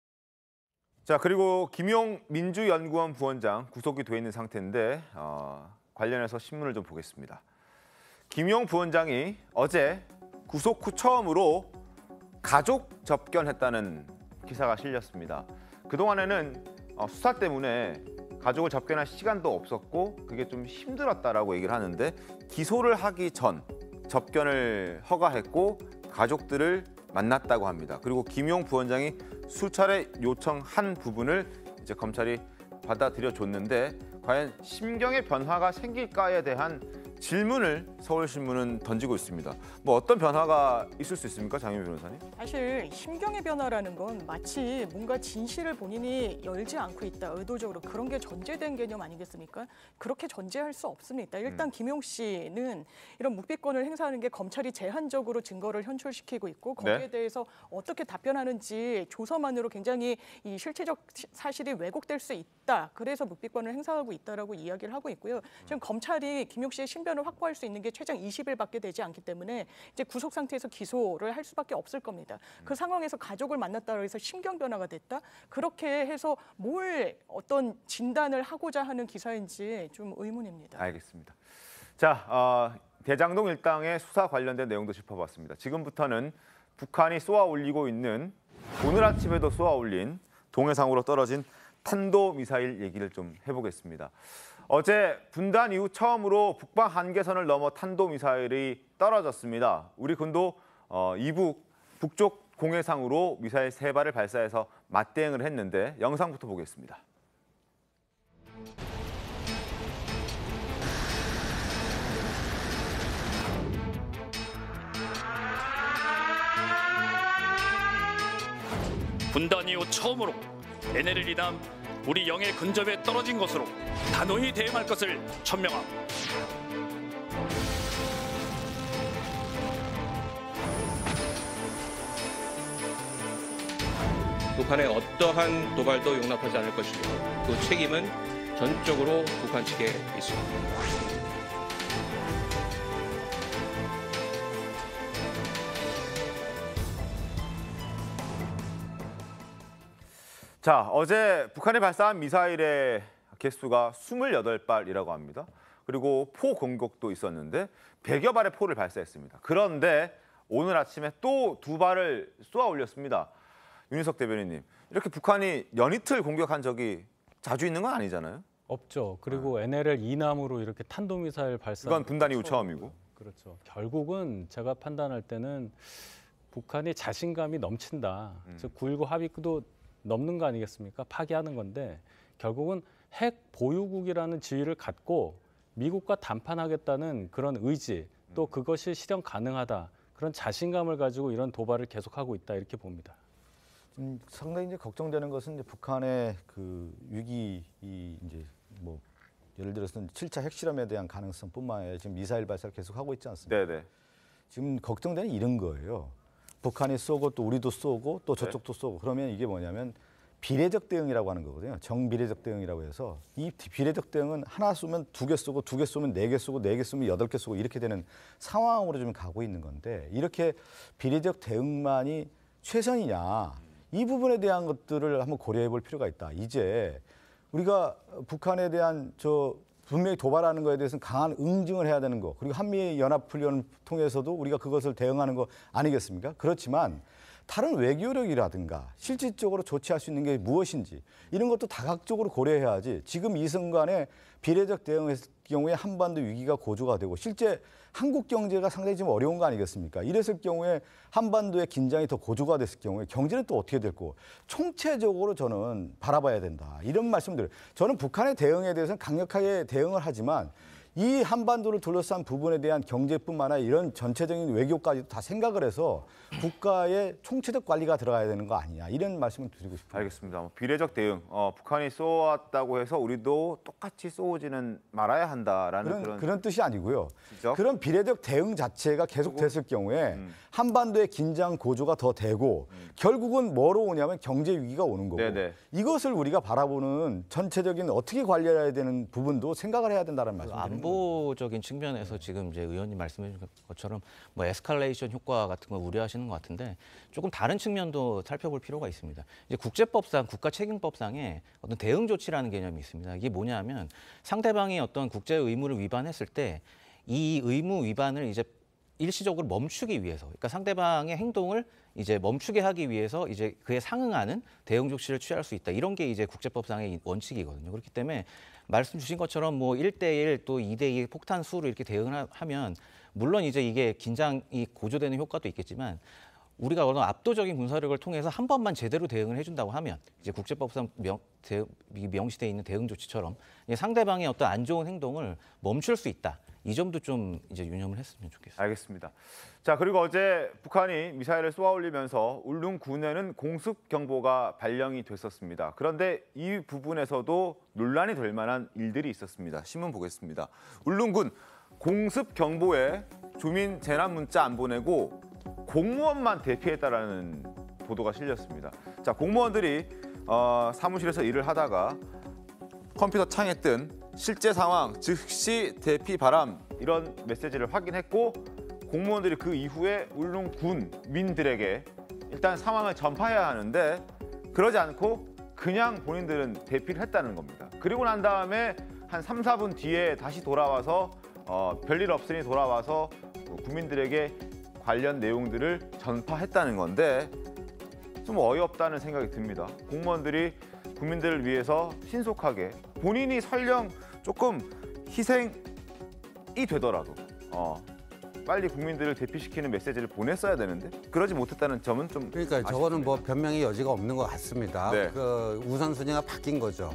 자, 그리고 김용 민주연구원 부원장 구속이 돼 있는 상태인데 관련해서 신문을 좀 보겠습니다. 김용 부원장이 어제 구속 후 처음으로 가족 접견했다는 기사가 실렸습니다. 그동안에는 수사 때문에 가족을 접견할 시간도 없었고 그게 좀 힘들었다라고 얘기를 하는데 기소를 하기 전 접견을 허가했고 가족들을 만났다고 합니다. 그리고 김용 부원장이 수차례 요청한 부분을 이제 검찰이 받아들여줬는데 과연 심경의 변화가 생길까에 대한 질문을 서울신문은 던지고 있습니다. 뭐 어떤 변화가 있을 수 있습니까, 장윤 변호사님? 사실 심경의 변화라는 건 마치 뭔가 진실을 본인이 열지 않고 있다, 의도적으로 그런 게 전제된 개념 아니겠습니까? 그렇게 전제할 수 없습니다. 일단 김용 씨는 이런 묵비권을 행사하는 게 검찰이 제한적으로 증거를 현출시키고 있고 거기에 대해서 어떻게 답변하는지 조서만으로 굉장히 이 실체적 사실이 왜곡될 수 있다. 그래서 묵비권을 행사하고 있다라고 이야기를 하고 있고요. 지금 검찰이 김용 씨의 신변을 확보할 수 있는 게 최장 20일밖에 되지 않기 때문에 이제 구속 상태에서 기소를 할 수밖에 없을 겁니다. 그 상황에서 가족을 만났다고 해서 심경 변화가 됐다? 그렇게 해서 뭘 어떤 진단을 하고자 하는 기사인지 좀 의문입니다. 알겠습니다. 자, 대장동 일당의 수사 관련된 내용도 짚어봤습니다. 지금부터는 북한이 쏘아 올리고 있는 오늘 아침에도 쏘아 올린 동해상으로 떨어진 탄도미사일 얘기를 좀 해보겠습니다. 어제 분단 이후 처음으로 북방 한계선을 넘어 탄도미사일이 떨어졌습니다. 우리 군도 이북 북쪽 공해상으로 미사일 3발을 발사해서 맞대응을 했는데 영상부터 보겠습니다. 분단 이후 처음으로 NLL-2단 우리 영해 근접에 떨어진 것으로 단호히 대응할 것을 천명합니다. 북한의 어떠한 도발도 용납하지 않을 것이고 그 책임은 전적으로 북한 측에 있습니다. 자, 어제 북한이 발사한 미사일의 개수가 28발이라고 합니다. 그리고 포 공격도 있었는데 100여 발의 포를 발사했습니다. 그런데 오늘 아침에 또 2발을 쏘아 올렸습니다. 윤희석 대변인님, 이렇게 북한이 연이틀 공격한 적이 자주 있는 건 아니잖아요? 없죠. 그리고 NLL 이남으로 이렇게 탄도미사일 발사. 이건 분단 이후 처음이고. 그렇죠. 결국은 제가 판단할 때는 북한이 자신감이 넘친다. 즉 9.19 합의도 넘는 거 아니겠습니까? 파기하는 건데 결국은 핵 보유국이라는 지위를 갖고 미국과 담판하겠다는 그런 의지, 또 그것이 실현 가능하다. 그런 자신감을 가지고 이런 도발을 계속하고 있다 이렇게 봅니다. 상당히 이제 걱정되는 것은 이제 북한의 그 위기 이제 뭐 예를 들어서 7차 핵실험에 대한 가능성뿐만 아니라 지금 미사일 발사를 계속하고 있지 않습니까? 네네. 지금 걱정되는 이런 거예요. 북한이 쏘고 또 우리도 쏘고 또 저쪽도 쏘고 그러면 이게 뭐냐면 비례적 대응이라고 하는 거거든요. 정비례적 대응이라고 해서 이 비례적 대응은 하나 쏘면 2개 쏘고 2개 쏘면 4개 쏘고 4개 쏘면 8개 쏘고 이렇게 되는 상황으로 좀 가고 있는 건데 이렇게 비례적 대응만이 최선이냐 이 부분에 대한 것들을 한번 고려해 볼 필요가 있다. 이제 우리가 북한에 대한 분명히 도발하는 거에 대해서는 강한 응징을 해야 되는 거 그리고 한미연합훈련을 통해서도 우리가 그것을 대응하는 거 아니겠습니까? 그렇지만 다른 외교력이라든가 실질적으로 조치할 수 있는 게 무엇인지 이런 것도 다각적으로 고려해야지 지금 이 순간에 비례적 대응의 경우에 한반도 위기가 고조가 되고 실제 한국 경제가 상당히 좀 어려운 거 아니겠습니까? 이랬을 경우에 한반도의 긴장이 더 고조가 됐을 경우에 경제는 또 어떻게 될 거고 총체적으로 저는 바라봐야 된다. 이런 말씀들을 저는 북한의 대응에 대해서는 강력하게 대응을 하지만 이 한반도를 둘러싼 부분에 대한 경제뿐만 아니라 이런 전체적인 외교까지도 다 생각을 해서 국가의 총체적 관리가 들어가야 되는 거 아니냐 이런 말씀을 드리고 싶습니다. 알겠습니다. 비례적 대응, 북한이 쏘았다고 해서 우리도 똑같이 쏘지는 말아야 한다라는 그런 뜻이 아니고요. 진짜? 그런 비례적 대응 자체가 계속됐을 경우에 한반도의 긴장 고조가 더 되고 결국은 뭐로 오냐면 경제 위기가 오는 거고 네네. 이것을 우리가 바라보는 전체적인 어떻게 관리해야 되는 부분도 생각을 해야 된다는 말씀입니다. 안보적인 측면에서 지금 이제 의원님 말씀해 주신 것처럼 뭐 에스컬레이션 효과 같은 걸 우려하시는 것 같은데 조금 다른 측면도 살펴볼 필요가 있습니다. 이제 국제법상 국가책임법상에 어떤 대응 조치라는 개념이 있습니다. 이게 뭐냐면 상대방이 어떤 국제 의무를 위반했을 때 이 의무 위반을 이제 일시적으로 멈추기 위해서, 그러니까 상대방의 행동을 이제 멈추게 하기 위해서 이제 그에 상응하는 대응 조치를 취할 수 있다. 이런 게 이제 국제법상의 원칙이거든요. 그렇기 때문에 말씀 주신 것처럼 뭐 1대1 또 2대2 폭탄 수로 이렇게 대응을 하면 물론 이제 이게 긴장이 고조되는 효과도 있겠지만 우리가 어느 압도적인 군사력을 통해서 한 번만 제대로 대응을 해준다고 하면 이제 국제법상 명시되어 있는 대응 조치처럼 상대방의 어떤 안 좋은 행동을 멈출 수 있다. 이 점도 좀 이제 유념을 했으면 좋겠습니다. 알겠습니다. 자, 그리고 어제 북한이 미사일을 쏘아 올리면서 울릉군에는 공습 경보가 발령이 됐었습니다. 그런데 이 부분에서도 논란이 될 만한 일들이 있었습니다. 신문 보겠습니다. 울릉군 공습 경보에 주민 재난 문자 안 보내고 공무원만 대피했다라는 보도가 실렸습니다. 자, 공무원들이 사무실에서 일을 하다가 컴퓨터 창에 뜬 실제 상황, 즉시 대피 바람 이런 메시지를 확인했고 공무원들이 그 이후에 울릉군 민들에게 일단 상황을 전파해야 하는데 그러지 않고 그냥 본인들은 대피를 했다는 겁니다. 그리고 난 다음에 한 3, 4분 뒤에 다시 돌아와서 별일 없으니 돌아와서 국민들에게 관련 내용들을 전파했다는 건데 좀 어이없다는 생각이 듭니다. 공무원들이 국민들을 위해서 신속하게 본인이 설령 조금 희생이 되더라도 빨리 국민들을 대피시키는 메시지를 보냈어야 되는데 그러지 못했다는 점은 좀 그러니까 저거는 뭐 변명의 여지가 없는 것 같습니다. 네. 그 우선순위가 바뀐 거죠.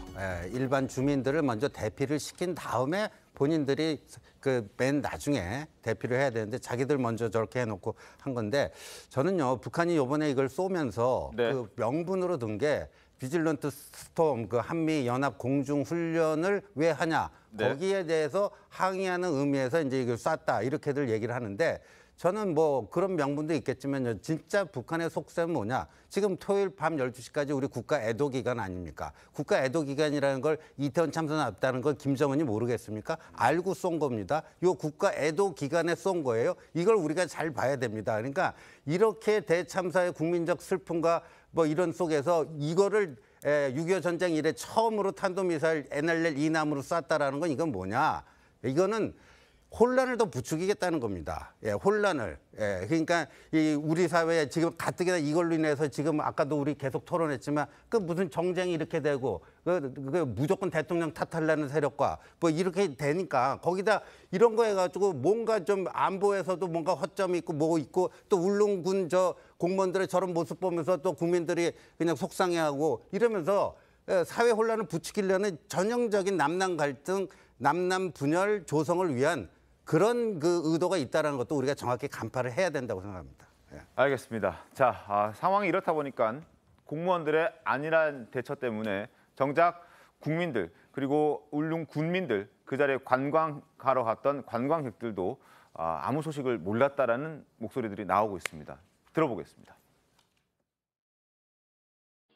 일반 주민들을 먼저 대피를 시킨 다음에 본인들이 그 맨 나중에 대피를 해야 되는데 자기들 먼저 저렇게 해놓고 한 건데 저는요 북한이 이번에 이걸 쏘면서 그 명분으로 든 게 비질런트 스톰 그 한미 연합 공중 훈련을 왜 하냐 거기에 대해서 항의하는 의미에서 이제 이걸 쐈다 이렇게들 얘기를 하는데 저는 뭐 그런 명분도 있겠지만요. 진짜 북한의 속셈은 뭐냐. 지금 토요일 밤 12시까지 우리 국가 애도 기간 아닙니까? 국가 애도 기간이라는 걸 이태원 참사는 없다는 걸 김정은이 모르겠습니까? 알고 쏜 겁니다. 요 국가 애도 기간에 쏜 거예요. 이걸 우리가 잘 봐야 됩니다. 그러니까 이렇게 대참사의 국민적 슬픔과 뭐 이런 속에서 이거를 6.25 전쟁 이래 처음으로 탄도미사일 NLL 이남으로 쐈다라는 건 이건 뭐냐. 이거는 혼란을 더 부추기겠다는 겁니다. 예, 혼란을. 예, 그러니까 이 우리 사회에 지금 가뜩이나 이걸로 인해서 지금 아까도 우리 계속 토론했지만 그 무슨 정쟁이 이렇게 되고 그 무조건 대통령 탓하려는 세력과 뭐 이렇게 되니까 거기다 이런 거 해가지고 뭔가 좀 안보에서도 뭔가 허점이 있고 뭐 있고 또 울릉군 저 공무원들의 저런 모습 보면서 또 국민들이 그냥 속상해하고 이러면서 사회 혼란을 부추기려는 전형적인 남남 갈등, 남남 분열 조성을 위한 그런 그 의도가 있다는 것도 우리가 정확히 간파를 해야 된다고 생각합니다. 예. 알겠습니다. 자, 상황이 이렇다 보니까 공무원들의 안일한 대처 때문에 정작 국민들 그리고 울릉 군민들 그 자리에 관광하러 갔던 관광객들도 아무 소식을 몰랐다라는 목소리들이 나오고 있습니다. 들어보겠습니다.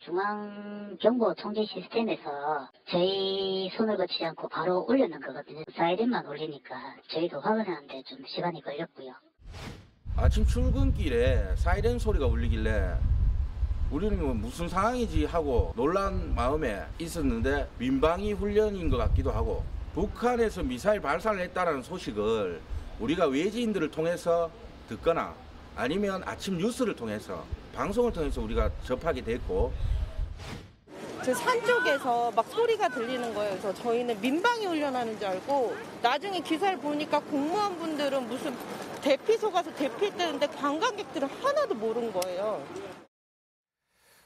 중앙정보통제 시스템에서 저희 손을 거치지 않고 바로 올려놓은 거거든요. 사이렌만 올리니까 저희도 확인하는데 좀 시간이 걸렸고요. 아침 출근길에 사이렌 소리가 울리길래 우리는 무슨 상황이지 하고 놀란 마음에 있었는데 민방위 훈련인 것 같기도 하고 북한에서 미사일 발사를 했다는 소식을 우리가 외지인들을 통해서 듣거나 아니면 아침 뉴스를 통해서 방송을 통해서 우리가 접하게 됐고 저 산 쪽에서 막 소리가 들리는 거예요. 그래서 저희는 민방위 훈련하는 줄 알고 나중에 기사를 보니까 공무원분들은 무슨 대피소 가서 대피했다는데 관광객들은 하나도 모르는 거예요.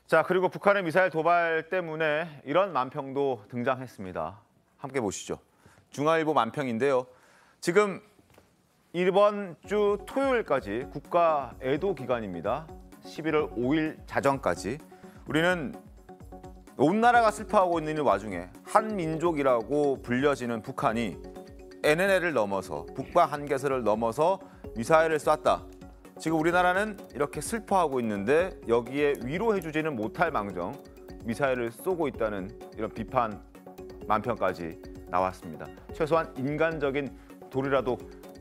자, 그리고 북한의 미사일 도발 때문에 이런 만평도 등장했습니다. 함께 보시죠. 중앙일보 만평인데요. 지금 이번 주 토요일까지 국가 애도 기간입니다. 11월 5일 자정까지. 우리는 온 나라가 슬퍼하고 있는 와중에 한민족이라고 불려지는 북한이 NLL을 넘어서 북방 한계선을 넘어서 미사일을 쐈다. 지금 우리나라는 이렇게 슬퍼하고 있는데 여기에 위로해주지는 못할 망정 미사일을 쏘고 있다는 이런 비판 만평까지 나왔습니다. 최소한 인간적인 도리라도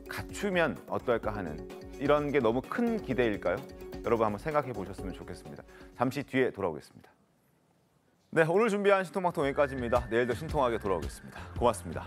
갖추면 어떨까 하는 이런 게 너무 큰 기대일까요? 여러분 한번 생각해 보셨으면 좋겠습니다. 잠시 뒤에 돌아오겠습니다. 네, 오늘 준비한 신통방통 여기까지입니다. 내일도 신통하게 돌아오겠습니다. 고맙습니다.